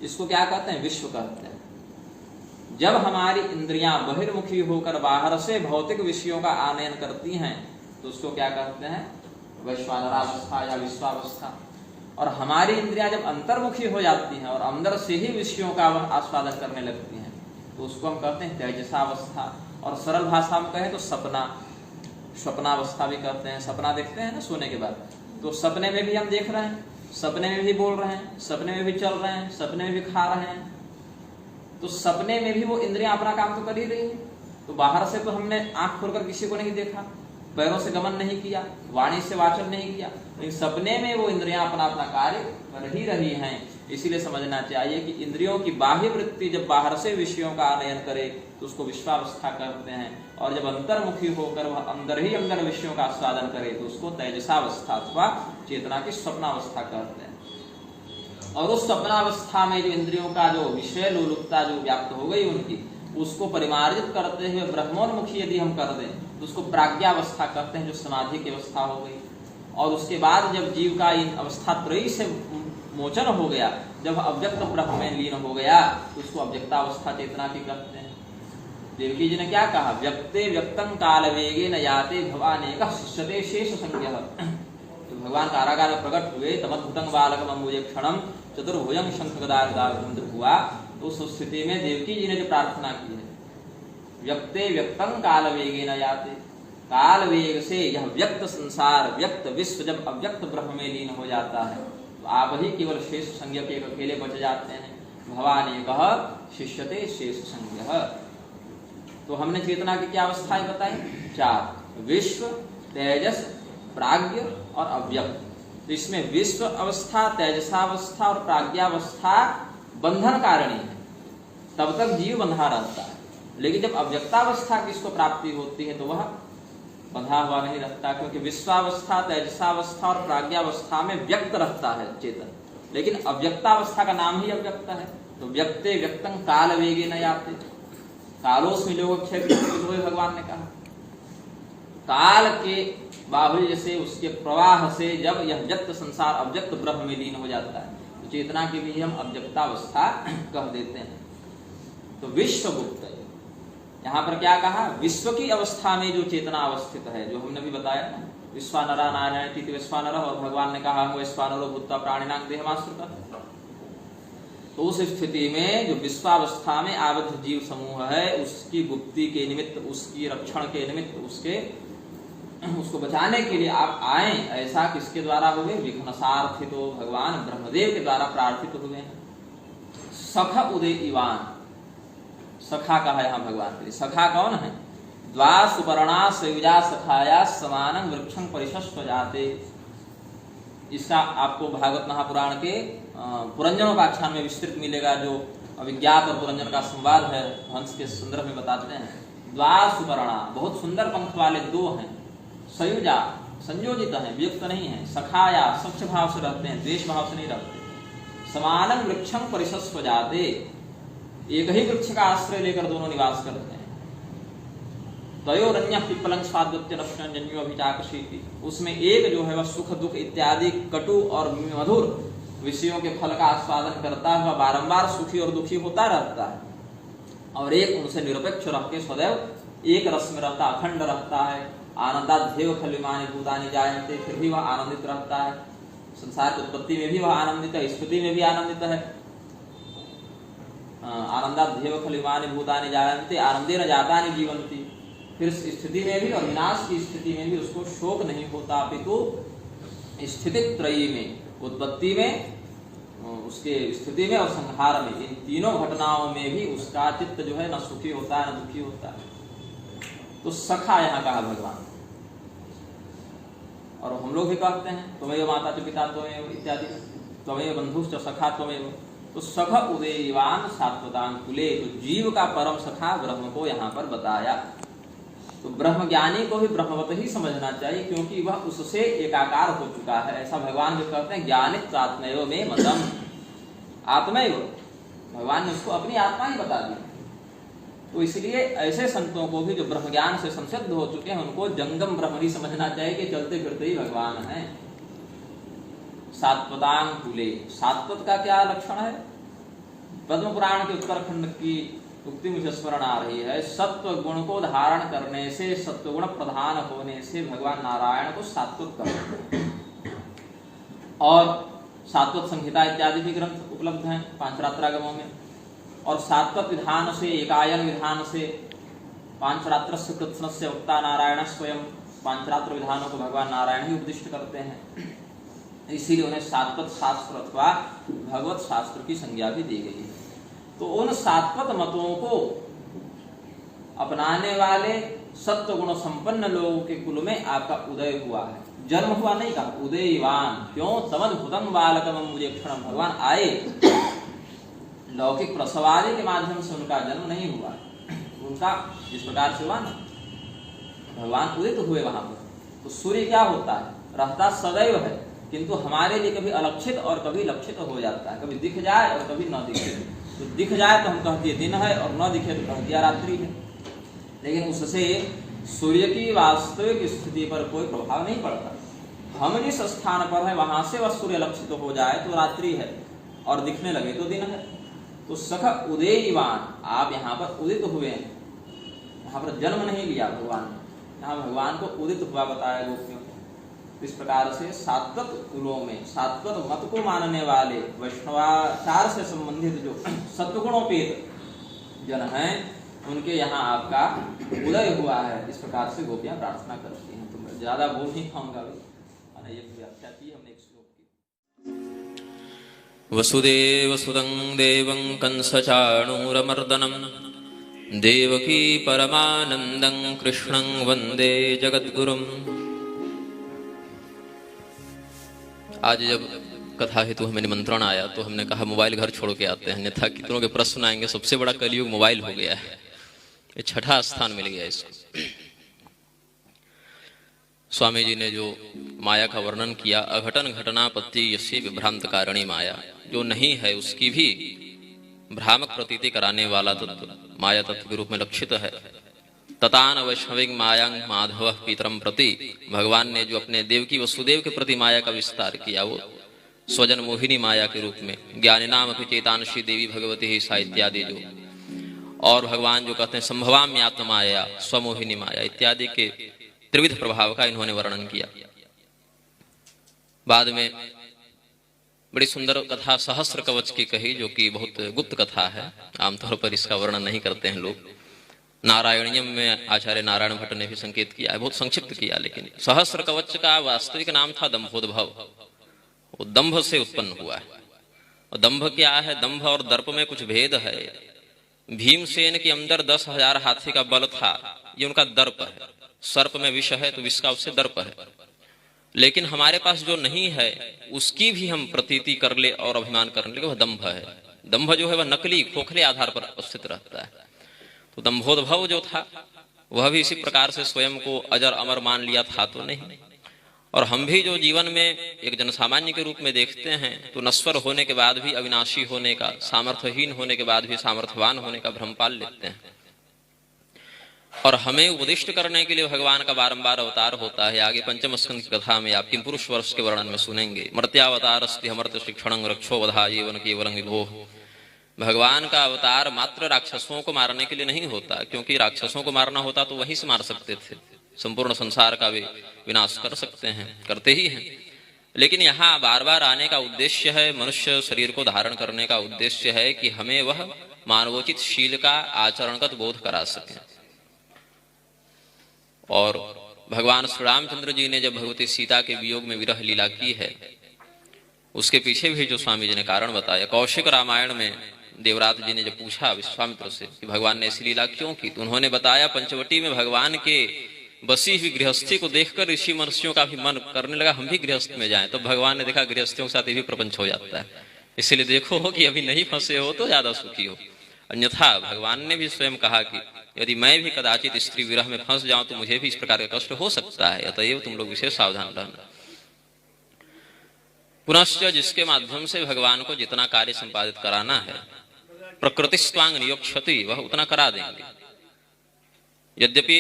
इसको क्या कहते हैं? विश्व कहते हैं। जब हमारी इंद्रियां बहिर्मुखी होकर बाहर से भौतिक विषयों का आनयन करती हैं तो उसको क्या कहते हैं? वैश्वानरावस्था या विश्वावस्था। और हमारी इंद्रियां जब अंतर्मुखी हो जाती हैं और अंदर से ही विषयों का वह आस्वादन करने लगती हैं तो उसको हम कहते हैं तेजसावस्था। और सरल भाषा में कहें तो सपना, स्वप्नावस्था भी कहते हैं। सपना देखते हैं ना सोने के बाद, तो सपने में भी हम देख रहे हैं, सपने में भी बोल रहे हैं, सपने में भी चल रहे हैं, सपने में भी खा रहे हैं। तो सपने में भी वो इंद्रियां अपना काम तो कर ही रही है। तो बाहर से तो हमने आंख खोलकर किसी को नहीं देखा, पैरों से गमन नहीं किया, वाणी से वाचन नहीं किया, लेकिन सपने में वो इंद्रियां अपना अपना कार्य कर ही रही हैं। इसीलिए समझना चाहिए कि इंद्रियों की बाह्य वृत्ति जब बाहर से विषयों का आनयन करे तो उसको विश्वावस्था कहते हैं, और जब अंतर्मुखी होकर वह अंदर ही अंदर विषयों का आस्वादन करे तो उसको तेजसावस्था अथवा चेतना की स्वप्नावस्था कहते हैं। और उस स्वप्नावस्था में जो इंद्रियों का जो विषय लोलुपता जो व्याप्त हो गई उनकी, उसको परिमार्जित करते हुए ब्रह्मोन्मुखी यदि हम कर दें तो उसको प्राज्ञावस्था कहते हैं, जो समाधि की अवस्था हो गई। और उसके बाद जब जीव का इन अवस्था त्रयी से मोचन हो गया, जब अव्यक्त ब्रह्म में लीन हो गया, तो उसको अव्यक्तावस्था चेतना की कहते हैं। देवकी जी ने क्या कहा, व्यक्ते व्यक्तं काल वेगे न याते भवानेकः शिष्यते शेष संज्ञः। तो भगवान कारागार में प्रकट हुए, तमद्भुतं बालकम् अम्बुजक्षणं चतुर्भुजं शंखगदायुधायुधं हुआ। तो उस स्थिति में देवकी जी ने जो प्रार्थना की है, व्यक्ते व्यक्तं काल वेगे न याते, काल वेग से यह व्यक्त संसार, व्यक्त विश्व जब अव्यक्त ब्रह्म में लीन हो जाता है, तो आप ही केवल शेष संज्ञ के अकेले बच जाते हैं। भवानेकः शिष्यते शेष संज्ञः। तो हमने चेतना की क्या अवस्थाएं बताई, 4, विश्व, तेजस, प्राज्ञ और अव्यक्त। तो इसमें विश्व अवस्था, तेजसावस्था और प्राज्ञावस्था बंधन कारिणी है, तब तक जीव बंधा रहता है। लेकिन जब अव्यक्तावस्था की इसको प्राप्ति होती है तो वह बंधा हुआ नहीं रहता, क्योंकि विश्वावस्था, तेजसावस्था और प्राज्ञावस्था में व्यक्त रहता है चेतन, लेकिन अव्यक्तावस्था का नाम ही अव्यक्त है। तो व्यक्ते व्यक्तं काल वेगे न याते, कालोस्मि लोकक्षय भगवान ने कहा। काल के बाहुल्य से, उसके प्रवाह से जब यह व्यक्त संसार अव्यक्त ब्रह्म में लीन हो जाता है, तो चेतना की भी हम अव्यक्तावस्था कह देते हैं। तो विश्व गुप्त, यहाँ पर क्या कहा, विश्व की अवस्था में जो चेतना अवस्थित है, जो हमने भी बताया ना, विश्वानरा नारायण तीति विश्वानर, और भगवान ने कहा हम विश्वानरो भूत्वा प्राणिनां देहमाश्रितः। तो उस स्थिति में जो विश्वावस्था में आबद्ध जीव समूह है, उसकी गुप्ति के निमित्त, उसकी रक्षण के निमित्त, उसको बचाने के लिए आप आए, ऐसा किसके द्वारा हुए, विघ्नसार्थितो भगवान ब्रह्मदेव के द्वारा प्रार्थित हुए हैं। सख उदय इवान, सखा कहा यहाँ भगवान के लिए। सखा कौन है, द्वा सुपर्णा सयुजा सखाया समानं वृक्षं परिशस्व जाते। इसका आपको भागवत महापुराण के पुरंजनोपाख्यान में विस्तृत मिलेगा, जो अभिज्ञात और पुरंजन का संवाद है, हंस के संदर्भ में बताते हैं। द्वा सुपर्णा, बहुत सुंदर पंख वाले 2 हैं, सयुजा संयोजित है, वियुक्त नहीं है, सखाया स्वच्छ भाव से रहते हैं, द्वेष भाव से नहीं रहते, समानं वृक्षं परिशस्व जाते, एक ही वृक्ष का आश्रय लेकर दोनों निवास करते हैं। तयोरन्यः पिप्पलं स्वाद्वत्य नश्यन्यो अभिचाकशीति, उसमें एक जो है वह सुख दुख इत्यादि कटु और मधुर विषयों के फल का आस्वादन करता हुआ बारंबार सुखी और दुखी होता रहता है, और एक उनसे निरपेक्ष रह के सदैव एक रस में रहता, अखंड रहता है। आनंदाध्येव खलु इमानि भूतानि जायन्ते, फिर भी वह आनंदित रहता है। संसार की उत्पत्ति में भी वह आनंदित है, स्थिति में भी आनंदित है। आनंदाध्येव खलु इमानि भूतानि जायन्ते आनंदेन जातानि जीवन्ति, फिर स्थिति में भी और विनाश की स्थिति में भी उसको शोक नहीं होता, अपितु स्थिति त्रयी में, उत्पत्ति में, उसके स्थिति में और संहार में, इन तीनों घटनाओं में भी उसका चित्त जो है न सुखी होता है न दुखी होता है। तो सखा यहाँ कहा भगवान, और हम लोग भी कहते हैं त्वमेव माता च पिता त्वमेव इत्यादि, त्वमेव बंधुश्च सखा त्वमेव। तो सख उदयवान सात्वतांकुले, तो जीव का परम सखा ब्रह्म को यहाँ पर बताया। तो ब्रह्म ज्ञानी को भी ब्रह्मवत ही समझना चाहिए, क्योंकि वह उससे एकाकार हो चुका है। ऐसा भगवान जो कहते हैं, ज्ञानित आत्मैव में मतम, आत्मैव, भगवान ने उसको अपनी आत्मा ही बता दी। तो इसलिए ऐसे संतों को भी जो ब्रह्म ज्ञान से संसिद्ध हो चुके हैं, उनको जंगम ब्रह्म ही समझना चाहिए कि चलते फिरते ही भगवान है। सात्वतांकुले, सात्वत का क्या लक्षण है, पद्म पुराण के उत्तरखंड की उक्ति मुझे स्मरण आ रही है। सत्व गुण को धारण करने से, सत्व गुण प्रधान होने से भगवान नारायण को सात्वत करते हैं। और सात्वत संहिता इत्यादि भी ग्रंथ उपलब्ध हैं पांचरात्रागमों में। और सात्वत विधान से, एकायन विधान से, पांचरात्रस्य कृत्स्नस्य वक्ता नारायण स्वयं, पांचरात्र विधानों को भगवान नारायण ही उपदिष्ट करते हैं, इसीलिए उन्हें सात्वत शास्त्र अथवा भगवत शास्त्र की संज्ञा भी दी गई है। तो उन सात्वत मतों को अपनाने वाले सत्व गुण संपन्न लोगों के कुल में आपका उदय हुआ है, जन्म हुआ नहीं कहा, उदयवान। क्यों, तमद्भुतं बालकम् अम्बुजक्षणं, भगवान आए, लौकिक प्रसवादि के माध्यम से उनका जन्म नहीं हुआ, उनका जिस प्रकार से हुआ ना, भगवान उदित हुए वहां पर। तो सूर्य क्या होता है, रहता सदैव है, किंतु हमारे लिए कभी अलक्षित और कभी लक्षित हो जाता है, कभी दिख जाए और कभी न दिखे। तो दिख जाए तो हम कह दिए दिन है, और न दिखे तो कह दिया रात्रि है। लेकिन उससे सूर्य की वास्तविक स्थिति पर कोई प्रभाव नहीं पड़ता। हम जिस स्थान पर है वहां से वह सूर्य लक्षित तो हो जाए तो रात्रि है, और दिखने लगे तो दिन है। तो सख उदयवान, आप यहाँ पर उदित हुए हैं, यहाँ पर जन्म नहीं लिया भगवान ने, यहाँ भगवान को उदित हुआ बताया गोपियों ने। इस प्रकार से सात्वत कुलों में सात्वत मत को मानने वाले वैष्णवाचार से संबंधित जो सत्वगुणोपेत जन हैं, उनके यहाँ आपका उदय हुआ है। इस प्रकार से गोपियां प्रार्थना करती हैं। तो मैं ज्यादा बोल नहीं पाऊंगा, ये व्याख्या की हमने एक श्लोक की। वसुदेव सुतं देवं कंसचाणूरमर्दनं देवकी परमानंदं कृष्णं वंदे जगद्गुरुम्। आज जब कथा हेतु हमें निमंत्रण आया तो हमने कहा मोबाइल घर छोड़ के आते हैं, अन्यथा कितनों के प्रश्न आएंगे। सबसे बड़ा कलयुग मोबाइल हो गया है, ये छठा स्थान मिल गया इसको। स्वामी जी ने जो माया का वर्णन किया, अघटन घटनापत्ति यस्य विभ्रांत कारिणी माया, जो नहीं है उसकी भी भ्रामक प्रतीति कराने वाला तत्व माया तत्व के रूप में लक्षित है। ततान वैष्णविक मायांग माधव पितरम प्रति, भगवान ने जो अपने देवकी वसुदेव के प्रति माया का विस्तार किया वो स्वजन मोहिनी माया के रूप में, ज्ञानी नाम अपनी चेतांशी देवी भगवती ही सा इत्यादि जो, और भगवान जो कहते हैं संभवाम्यात्म माया, स्वमोहिनी माया इत्यादि के त्रिविध प्रभाव का इन्होंने वर्णन किया। बाद में बड़ी सुंदर कथा सहस्र कवच की कही, जो कि बहुत गुप्त कथा है, आमतौर पर इसका वर्णन नहीं करते हैं लोग। नारायणीयम में आचार्य नारायण भट्ट ने भी संकेत किया है, बहुत संक्षिप्त किया। लेकिन सहस्र कवच का वास्तविक नाम था दंभोद्भव, वो दंभ से उत्पन्न हुआ है। और दंभ क्या है? दंभ और दर्प में कुछ भेद है। भीमसेन के अंदर 10,000 हाथी का बल था, ये उनका दर्प है। सर्प में विष है तो विष का उससे दर्प है। लेकिन हमारे पास जो नहीं है उसकी भी हम प्रतीति कर ले और अभिमान करने लगे, वह दंभ है। दंभ जो है वह नकली खोखले आधार पर स्थित रहता है। तो दंभोद्भव जो था वह भी इसी प्रकार से स्वयं को अजर अमर मान लिया था तो नहीं। और हम भी जो जीवन में एक जनसामान्य के रूप में देखते हैं तो नश्वर होने के बाद भी अविनाशी होने का, सामर्थ्यहीन होने के बाद भी सामर्थ्यवान होने का भ्रम पाल लेते हैं। और हमें उपदिष्ट करने के लिए भगवान का बारंबार अवतार होता है। आगे पंचम स्कंद की कथा में आप किम पुरुष वर्ष के वर्णन में सुनेंगे। मर्त्यावतार अस्ति हमर्त्य शिक्षण रक्षो वधा येवन केवलं विभो। भगवान का अवतार मात्र राक्षसों को मारने के लिए नहीं होता, क्योंकि राक्षसों को मारना होता तो वहीं से मार सकते थे, संपूर्ण संसार का वे विनाश कर सकते हैं, करते ही हैं। लेकिन यहाँ बार बार आने का उद्देश्य है, मनुष्य शरीर को धारण करने का उद्देश्य है कि हमें वह मानवोचित शील का आचरणगत बोध करा सके। और भगवान श्री रामचंद्र जी ने जब भगवती सीता के वियोग में विरह लीला की है, उसके पीछे भी जो स्वामी जी ने कारण बताया। कौशिक रामायण में देवराज जी ने जब पूछा विश्वामित्र से कि भगवान ने ऐसी लीला क्यों की, तो उन्होंने बताया पंचवटी में भगवान के बसी हुई गृहस्थी को देखकर ऋषि मनुष्यों का भी मन करने लगा हम भी गृहस्थ में जाएं। तो भगवान ने देखा गृहस्थियों के साथ ये भी प्रपंच हो जाता है, इसलिए देखो हो कि अभी नहीं फंसे हो तो ज्यादा सुखी हो। अन्यथा भगवान ने भी स्वयं कहा कि यदि मैं भी कदाचित स्त्री विरह में फंस जाऊं तो मुझे भी इस प्रकार का कष्ट हो सकता है, अतएव तुम लोग विशेष सावधान रहना। पुनश्च जिसके माध्यम से भगवान को जितना कार्य संपादित कराना है प्रकृति स्वांग नियोक्षति, वह उतना करा देंगे। यद्यपि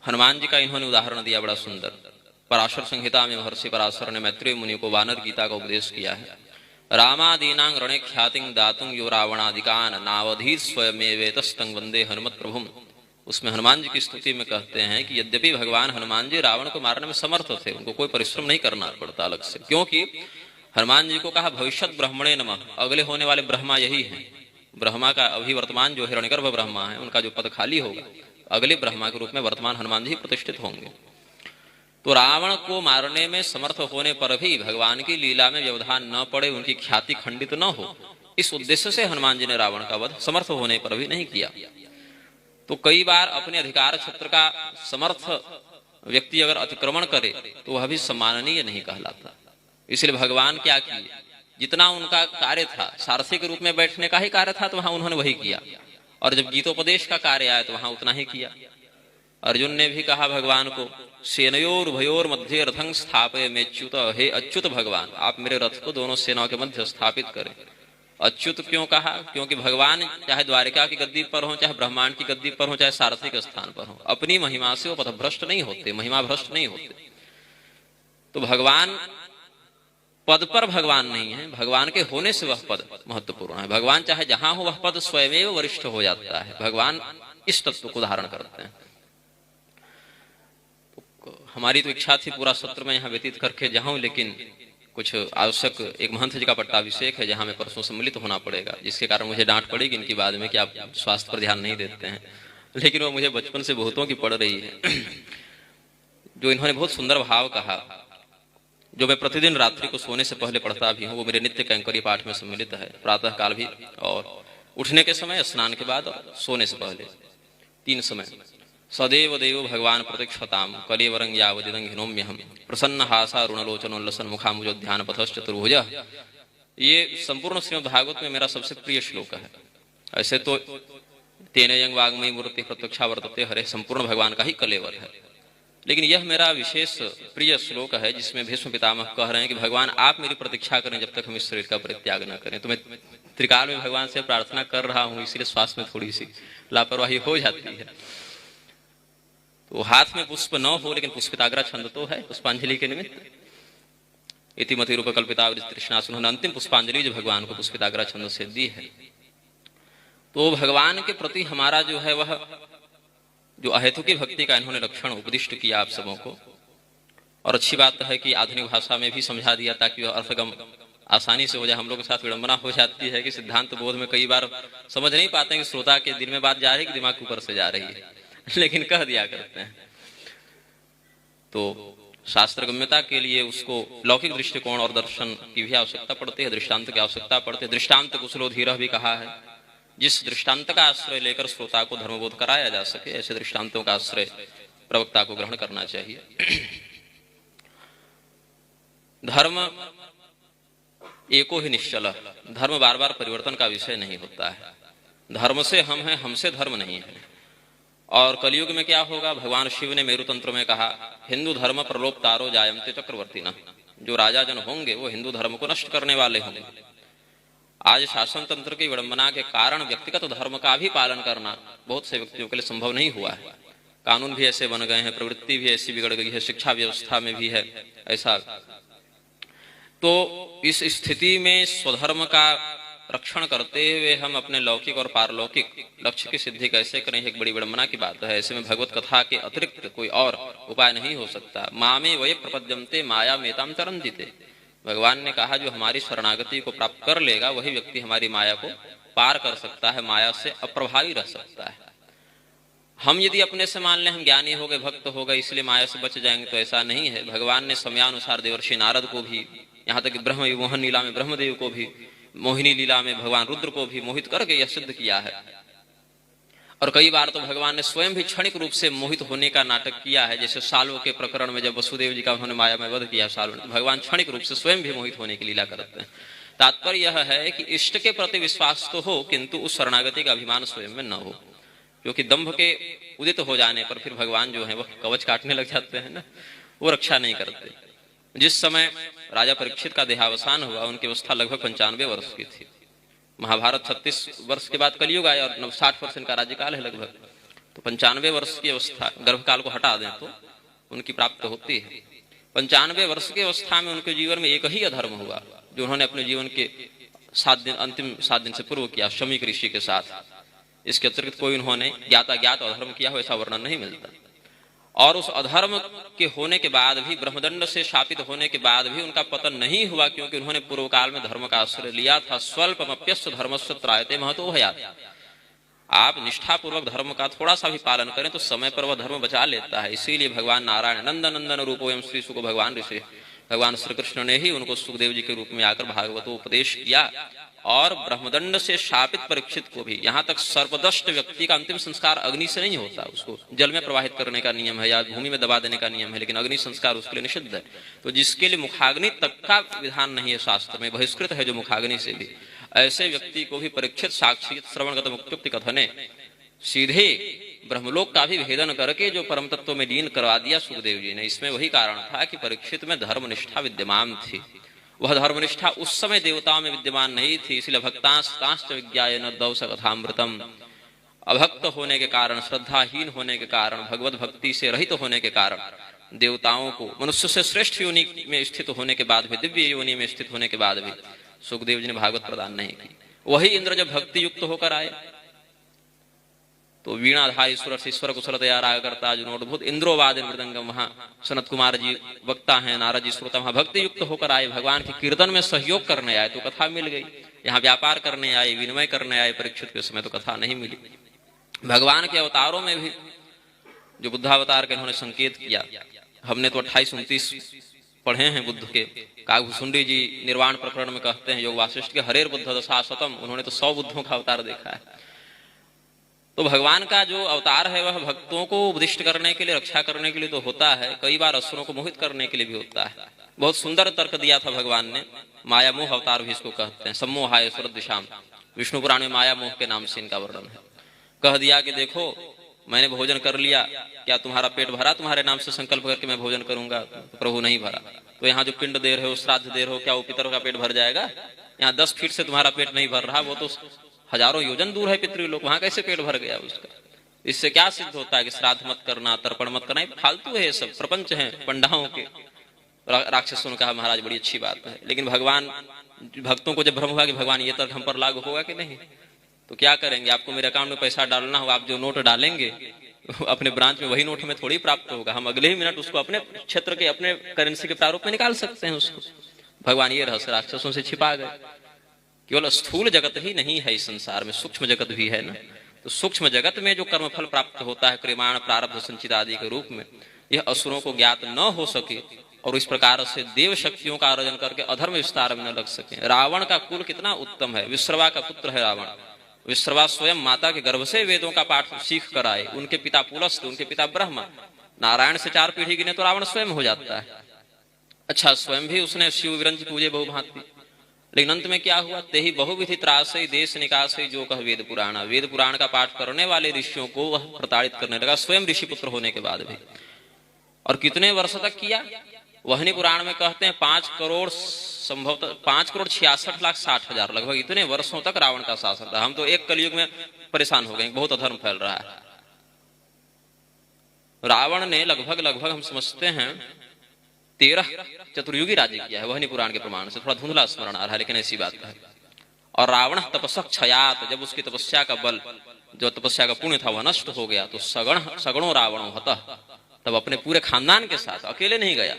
हनुमान जी का इन्होंने उदाहरण दिया बड़ा सुंदर। पराशर संहिता में महर्षि पराशर ने मैत्रेय मुनि को वानर गीता का उपदेश किया है। रामादीनां रणे ख्यातिं दातुं यो रावणादिकान नावधीर स्वयमेवेतस्तं वंदे हनुमत प्रभुम। उसमें हनुमान जी की स्तुति में कहते हैं कि यद्यपि भगवान हनुमान जी रावण को मारने में समर्थ थे, उनको कोई परिश्रम नहीं करना पड़ता अलग से, क्योंकि हनुमान जी को कहा भविष्यत ब्रह्मणे नमः, अगले होने वाले ब्रह्मा यही हैं। ब्रह्मा का अभी वर्तमान जो हिरण्यगर्भ ब्रह्मा है उनका जो पद खाली होगा, अगले ब्रह्मा के रूप में वर्तमान हनुमान जी प्रतिष्ठित होंगे। तो रावण को मारने में समर्थ होने पर भी भगवान की लीला में व्यवधान न पड़े, उनकी ख्याति खंडित न हो, इस उद्देश्य से हनुमान जी ने रावण का वध समर्थ होने पर भी नहीं किया। तो कई बार अपने अधिकार क्षेत्र का समर्थ व्यक्ति अगर अतिक्रमण करे तो वह भी सम्माननीय नहीं कहलाता। इसलिए भगवान क्या किए, जितना उनका कार्य था सारथी के रूप में बैठने का ही कार्य था तो वहां उन्होंने वही किया, और जब गीतोपदेश का कार्य आया तो वहां उतना ही किया। अर्जुन ने भी कहा भगवान को सेनयोर भयोर मध्य रथं स्थापय मेच्युत, हे अच्युत भगवान आप मेरे रथ को दोनों सेनाओं के मध्य स्थापित करें। अच्युत क्यों कहा? क्योंकि भगवान चाहे द्वारिका की गद्दी पर हो, चाहे ब्रह्मांड की गद्दी पर हो, चाहे सारथी के स्थान पर हो, अपनी महिमा से वो पथभ्रष्ट नहीं होते, महिमा भ्रष्ट नहीं होते। तो भगवान पद पर भगवान नहीं है, भगवान के होने से वह पद महत्वपूर्ण है। भगवान चाहे जहां हो वह पद स्वयं वरिष्ठ हो जाता है। भगवान इस तत्व को धारण करते हैं। तो हमारी तो इच्छा थी पूरा सत्र में यहाँ व्यतीत करके जाऊं, लेकिन कुछ आवश्यक एक महंत जी का पट्टाभिषेक है जहां मैं परसों सम्मिलित होना पड़ेगा, जिसके कारण मुझे डांट पड़ेगी इनकी बाद में कि आप स्वास्थ्य पर ध्यान नहीं देते हैं। लेकिन वो मुझे बचपन से बहुतों की पड़ रही है। जो इन्होंने बहुत सुंदर भाव कहा, जो मैं प्रतिदिन रात्रि को सोने से पहले पढ़ता भी हूँ, वो मेरे नित्य कैंकरी पाठ में सम्मिलित है, प्रातः काल भी और उठने के समय, स्नान के बाद और सोने से पहले, 3 समय। सदैव देव भगवान प्रतीक्षताम कलेवरं यावदिदं हिनोम्यहम् प्रसन्न हासा ऋणलोचनोल्लसन मुखामुजोध्यान पथश्चतुर्भुज। ये संपूर्ण श्रीमद् भागवत में मेरा सबसे प्रिय श्लोक है। ऐसे तो तेनेयं वाग्मयी मूर्ति प्रत्यक्षा वर्तते हरे संपूर्ण भगवान का ही कलेवर है, लेकिन यह मेरा विशेष प्रिय श्लोक है जिसमें भीष्म पितामह कह रहे हैं कि भगवान आप मेरी प्रतीक्षा करें जब तक हम इस शरीर का परित्याग न करें। तो मैं त्रिकाल में भगवान से प्रार्थना कर रहा हूं, इसलिए स्वास्थ्य में थोड़ी सी लापरवाही हो जाती है। तो हाथ में पुष्प न हो लेकिन पुष्पिताग्रा छंद तो है पुष्पांजलि के निमित्त। इतिमति रूप कल्पिता तृष्णा, उन्होंने अंतिम पुष्पांजलि जो भगवान को पुष्पिताग्रा छंद से दी है। तो भगवान के प्रति हमारा जो है वह जो अहेतुकी भक्ति का इन्होंने लक्षण उपदिष्ट किया आप सबों को, और अच्छी बात है कि आधुनिक भाषा में भी समझा दिया ताकि वह अर्थगम आसानी से हो जाए। हम लोग के साथ विडंबना हो जाती है कि सिद्धांत बोध में कई बार समझ नहीं पाते हैं कि श्रोता के दिल में बात जा रही है कि दिमाग के ऊपर से जा रही है, लेकिन कह दिया करते हैं। तो शास्त्र गम्यता के लिए उसको लौकिक दृष्टिकोण और दर्शन की भी आवश्यकता पड़ती है, दृष्टांत की आवश्यकता पड़ती है। दृष्टांत कुशलो धीरः भी कहा है, जिस दृष्टांत का आश्रय लेकर श्रोता को धर्मबोध कराया जा सके, ऐसे दृष्टांतों का आश्रय प्रवक्ता को ग्रहण करना चाहिए। धर्म एको ही निश्चल, धर्म बार बार परिवर्तन का विषय नहीं होता है। धर्म से हम हैं, हमसे धर्म नहीं है। और कलयुग में क्या होगा? भगवान शिव ने मेरु तंत्र में कहा, हिंदू धर्म प्रलोप्तारो जायन्ते चक्रवर्ती न, जो राजा जन होंगे वो हिंदू धर्म को नष्ट करने वाले होंगे। आज शासन तंत्र की विडंबना के कारण व्यक्तिगत धर्म का भी पालन करना बहुत से व्यक्तियों के लिए संभव नहीं हुआ है। कानून भी ऐसे बन गए हैं, प्रवृत्ति भी ऐसी बिगड़ गई है, शिक्षा व्यवस्था में भी है ऐसा। तो इस स्थिति में स्वधर्म का रक्षण करते हुए हम अपने लौकिक और पारलौकिक लक्ष्य की सिद्धि कैसे करें, एक बड़ी विडंबना की बात है। ऐसे में भगवत कथा के अतिरिक्त कोई और उपाय नहीं हो सकता। मामे वये प्रपद्यन्ते माया मेताम तरन्दिते, भगवान ने कहा जो हमारी शरणागति को प्राप्त कर लेगा वही व्यक्ति हमारी माया को पार कर सकता है, माया से अप्रभावी रह सकता है। हम यदि अपने से मान लें हम ज्ञानी हो गए, भक्त हो गए, इसलिए माया से बच जाएंगे, तो ऐसा नहीं है। भगवान ने समयानुसार देवर्षि नारद को भी, यहाँ तक ब्रह्म मोहन लीला में ब्रह्मदेव को भी, मोहिनी लीला में भगवान रुद्र को भी मोहित करके यह सिद्ध किया है। और कई बार तो भगवान ने स्वयं भी क्षणिक रूप से मोहित होने का नाटक किया है, जैसे सालों के प्रकरण में जब वसुदेव जी का उन्होंने माया में वध किया सालों, तो भगवान क्षणिक रूप से स्वयं भी मोहित होने की लीला करते हैं। तात्पर्य यह है कि इष्ट के प्रति विश्वास तो हो, किंतु उस शरणागति का अभिमान स्वयं में न हो, क्योंकि दंभ के उदित हो जाने पर फिर भगवान जो है वह कवच काटने लग जाते हैं ना, वो रक्षा नहीं करते। जिस समय राजा परीक्षित का देहावसान हुआ उनकी अवस्था लगभग 95 वर्ष की थी। महाभारत 36 वर्ष के बाद कलयुग आया और 60 वर्ष इनका राज्यकाल है लगभग। तो 95 वर्ष की अवस्था, गर्भकाल को हटा दें तो उनकी प्राप्त होती है। 95 वर्ष की अवस्था में उनके जीवन में एक ही अधर्म हुआ जो उन्होंने अपने जीवन के अंतिम 7 दिन से पूर्व किया शमीक ऋषि के साथ। इसके अतिरिक्त कोई उन्होंने ज्ञात अधर्म किया हो ऐसा वर्णन नहीं मिलता। और उस अधर्म के होने के बाद भी, ब्रह्मदंड से शापित होने के बाद भी उनका पतन नहीं हुआ, क्योंकि उन्होंने पूर्व काल में धर्म का आश्रय लिया था। स्वल्पमप्यस्य धर्मस्य त्रायते महतो भयात्। आप निष्ठापूर्वक धर्म का थोड़ा सा भी पालन करें तो समय पर वह धर्म बचा लेता है। इसीलिए भगवान नारायण नंदन नंदन रूपो एवं श्री सुको भगवान ऋषि, भगवान श्री कृष्ण ने ही उनको सुखदेव जी के रूप में आकर भागवतोपदेश किया। और ब्रह्मदंड से शापित परीक्षित को भी, यहाँ तक सर्पदष्ट व्यक्ति का अंतिम संस्कार अग्नि से नहीं होता, उसको जल में प्रवाहित करने का नियम है या भूमि में दबा देने का नियम है, लेकिन अग्नि संस्कार उसके लिए निषिद्ध है। तो जिसके लिए मुखाग्नि तक का विधान नहीं है शास्त्र में, बहिष्कृत है जो मुखाग्नि से भी, ऐसे व्यक्ति को भी परीक्षित साक्षी श्रवणगत मुक्ति कथने सीधे ब्रह्मलोक का भी भेदन करके जो परम तत्व में लीन करवा दिया सुखदेव जी ने। इसमें वही कारण था कि परीक्षित में धर्म निष्ठा विद्यमान थी वह धर्मनिष्ठा उस समय देवताओं में विद्यमान नहीं थी, इसलिए भक्तांश विज्ञायन दौस कथामृतम। अभक्त होने के कारण, श्रद्धाहीन होने के कारण, भगवत भक्ति से रहित होने के कारण देवताओं को मनुष्य से श्रेष्ठ योनि में स्थित होने के बाद भी, दिव्य योनि में स्थित होने के बाद भी सुखदेव जी ने भागवत प्रदान नहीं की। वही इंद्र जब भक्ति युक्त होकर आए तो वीणाधारी ईश्वर कुशलतया राग करता जुनोद्भुत इंद्रोवादिन मृदंगम, वहां सनत कुमार जी वक्ता हैं, नारद जी श्रोता, वहां भक्ति युक्त होकर आए, भगवान के कीर्तन में सहयोग करने आए तो कथा मिल गई। यहाँ व्यापार करने आए, विनिमय करने आए परीक्षित के समय तो कथा नहीं मिली। भगवान के अवतारों में भी जो बुद्धावतार के इन्होंने संकेत किया, हमने तो 28-29 पढ़े हैं बुद्ध के। काकभूषुंडी जी निर्वाण प्रकरण में कहते हैं योग वासिष्ठ के हरेर बुद्ध दशाशतम, उन्होंने तो 100 बुद्धों का अवतार देखा है। तो भगवान का जो अवतार है वह भक्तों को उपदिष्ट करने के लिए, रक्षा करने के लिए तो होता है, कई बार असुरों को मोहित करने के लिए भी होता है। बहुत सुंदर तर्क दिया था भगवान ने, माया मोह अवतार भी इसको कहते हैं। सम्मोहाय सुर दिशाम, विष्णु पुराण में माया मोह के नाम से इनका वर्णन है। कह दिया कि देखो मैंने भोजन कर लिया, क्या तुम्हारा पेट भरा? तुम्हारे नाम से संकल्प करके मैं भोजन करूंगा, तो प्रभु नहीं भरा। तो यहाँ जो पिंड दे रहे हो, श्राद्ध दे रहे हो, क्या वो पितरों का पेट भर जाएगा? यहाँ 10 फीट से तुम्हारा पेट नहीं भर रहा, वो तो हजारों योजन दूर है पितृलोक, वहां कैसे पेट भर गया उसका? इससे क्या सिद्ध होता है कि श्राद्ध मत करना, तर्पण मत करना, फालतू है, सब प्रपंच है पंडाओं के। राक्षसों ने कहा महाराज बड़ी अच्छी बात है, लेकिन भगवान भक्तों को जब भ्रम हुआ कि भगवान ये तर्क हम पर लागू होगा कि नहीं, तो क्या करेंगे? आपको मेरे अकाउंट में पैसा डालना हो, आप जो नोट डालेंगे अपने ब्रांच में वही नोट में थोड़ी प्राप्त होगा, हम अगले ही मिनट उसको अपने क्षेत्र के अपने करेंसी के प्रारूप में निकाल सकते हैं उसको। भगवान ये रहस्य राक्षसों से छिपा गए। केवल स्थूल जगत ही नहीं है इस संसार में, सूक्ष्म जगत भी है ना। तो सूक्ष्म जगत में जो कर्मफल प्राप्त होता है क्रियमाण प्रारब्ध संचित आदि के रूप में, यह असुरों को ज्ञात न हो सके और इस प्रकार से देव शक्तियों का अर्जन करके अधर्म विस्तार में न लग सके। रावण का कुल कितना उत्तम है, विश्रवा का पुत्र है रावण। विश्रवा स्वयं माता के गर्भ से वेदों का पाठ सीख कर आए, उनके पिता पुलस्त, उनके पिता ब्रह्मा। नारायण से 4 पीढ़ी गिने तो रावण स्वयं हो जाता है। अच्छा, स्वयं भी उसने शिव विरंज पूजे बहुभांति, लेकिन अंत में क्या हुआ? ते ही बहुविधि त्रासई देश निकासई जो कह वेद पुराण। वेद पुराण का पाठ करने वाले ऋषियों को वह प्रताड़ित करने लगा, स्वयं ऋषि पुत्र होने के बाद भी। और कितने वर्ष तक किया? वहनी पुराण में कहते हैं 5 करोड़ संभवतः 5,66,60,000 लगभग इतने वर्षों तक रावण का शासन रहा। हम तो एक कलयुग में परेशान हो गए, बहुत अधर्म फैल रहा है। रावण ने लगभग हम समझते हैं 13 चतुर्युगी राज्य किया है, वहनी पुराण के प्रमाण से। थोड़ा धुंधला स्मरण आ रहा है लेकिन ऐसी बात है। और रावण तपस्क क्षयात, जब उसकी तपस्या का बल, जो तपस्या का पुण्य था वह नष्ट हो गया, तो सगणों रावणों हतः, तब अपने पूरे खानदान के साथ, अकेले नहीं गया।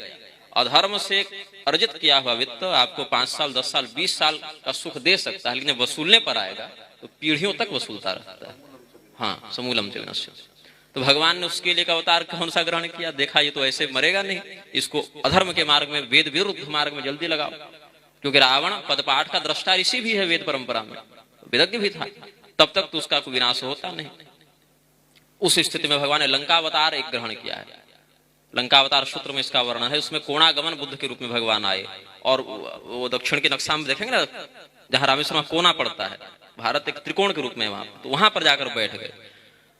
अधर्म से अर्जित किया हुआ वित्त आपको 5 साल 10 साल 20 साल का सुख दे सकता है, लेकिन वसूलने पर आएगा तो पीढ़ियों तक वसूलता रहता है। हाँ, समूलम जीवनस्य। तो भगवान ने उसके लिए अवतार कौन सा ग्रहण किया? देखा ये तो ऐसे मरेगा नहीं, इसको अधर्म के मार्ग में, वेद विरुद्ध मार्ग में जल्दी लगाओ। क्योंकि रावण पदपाठ का दृष्टा ऋषि भी है वेद परंपरा में, विदग्ध भी था, तब तक तो उसका कोई विनाश होता नहीं। उस स्थिति में भगवान ने लंकावतार एक ग्रहण किया है। लंकावतार सूत्र में इसका वर्णन है। उसमें कोणागमन बुद्ध के रूप में भगवान आए, और वो दक्षिण के नक्शा में देखेंगे ना, जहां रामेश्वरम कोना पड़ता है, भारत एक त्रिकोण के रूप में वहां, तो वहां पर जाकर बैठ गए।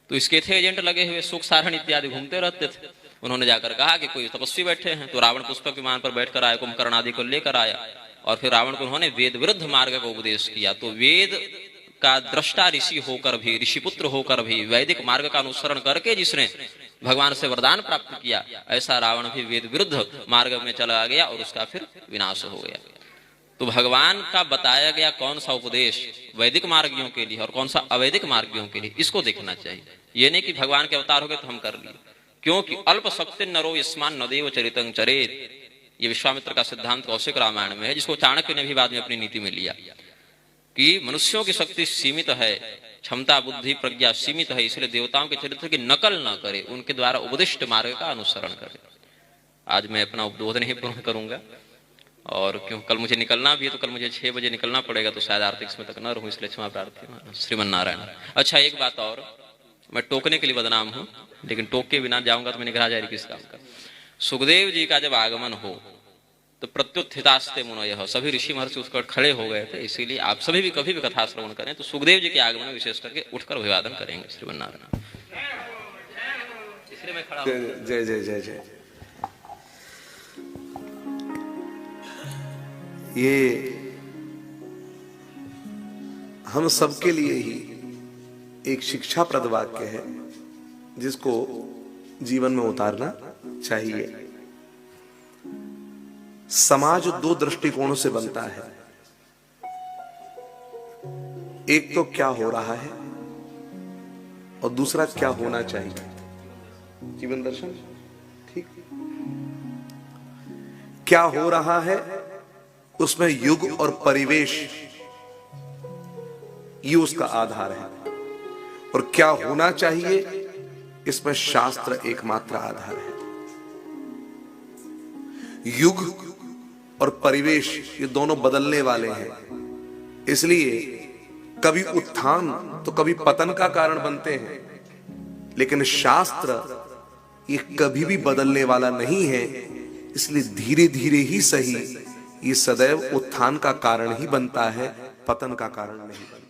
तो इसके थे एजेंट लगे हुए, सुख सारण इत्यादि घूमते रहते थे। उन्होंने जाकर कहा कि कोई तपस्वी बैठे हैं, तो रावण पुष्पक विमान पर बैठकर आया, कुंभकर्ण आदि को लेकर आया, और फिर रावण को उन्होंने वेद विरुद्ध मार्ग का उपदेश किया। तो वेद का दृष्टा ऋषि होकर भी, ऋषिपुत्र होकर भी, वैदिक मार्ग का अनुसरण करके जिसने भगवान से वरदान प्राप्त किया, ऐसा रावण भी वेद विरुद्ध मार्ग में चला गया और उसका फिर विनाश हो गया। तो भगवान का बताया गया कौन सा उपदेश वैदिक मार्गियों के लिए और कौन सा अवैदिक मार्गियों के लिए, इसको देखना चाहिए। ये नहीं कि भगवान के अवतार हो गए तो हम कर लिए, क्योंकि अल्प शक्ति नरो यस्मान नदेव चरितं चरेत, ये विश्वामित्र का सिद्धांत कौशिक रामायण में है, जिसको चाणक्य ने भी बाद में अपनी नीति में लिया कि मनुष्यों की शक्ति सीमित है, क्षमता बुद्धि प्रज्ञा सीमित है, इसलिए देवताओं के चरित्र की नकल न करे, उनके द्वारा उपदिष्ट मार्ग का अनुसरण करे। आज मैं अपना उद्बोधन ही पूर्ण करूंगा, और क्यों कल मुझे निकलना भी है, तो कल मुझे 6 बजे निकलना पड़ेगा, तो शायद आरती में तक न रहूं, इसलिए क्षमा प्रार्थी हूं। श्रीमन नारायण। अच्छा, एक बात और, मैं टोकने के लिए बदनाम हूं, लेकिन टोक के बिना जाऊंगा तो मैं निकला जाएगी किस काम का। सुखदेव जी का जब आगमन हो तो प्रत्युत्थितास्ते मुनयः, सभी ऋषि महर्षि उस पर खड़े हो गए थे। इसीलिए आप सभी भी कभी भी कथा श्रवण करें तो सुखदेव जी के आगमन में विशेष करके उठकर अभिवादन करेंगे। श्रीमन नारायण। इसलिए मैं खड़ा हूं। जय जय जय जय। ये हम सबके लिए ही एक शिक्षाप्रद वाक्य है जिसको जीवन में उतारना चाहिए। समाज दो दृष्टिकोणों से बनता है। एक तो क्या हो रहा है और दूसरा क्या होना चाहिए। जीवन दर्शन, ठीक। क्या हो रहा है उसमें युग और परिवेश ये उसका आधार है, और क्या होना चाहिए इसमें शास्त्र एकमात्र आधार है। युग और परिवेश ये दोनों बदलने वाले हैं, इसलिए कभी उत्थान तो कभी पतन का कारण बनते हैं, लेकिन शास्त्र ये कभी भी बदलने वाला नहीं है। इसलिए धीरे धीरे ही सही ये सदैव उत्थान का कारण ही बनता है, पतन का कारण नहीं बनता।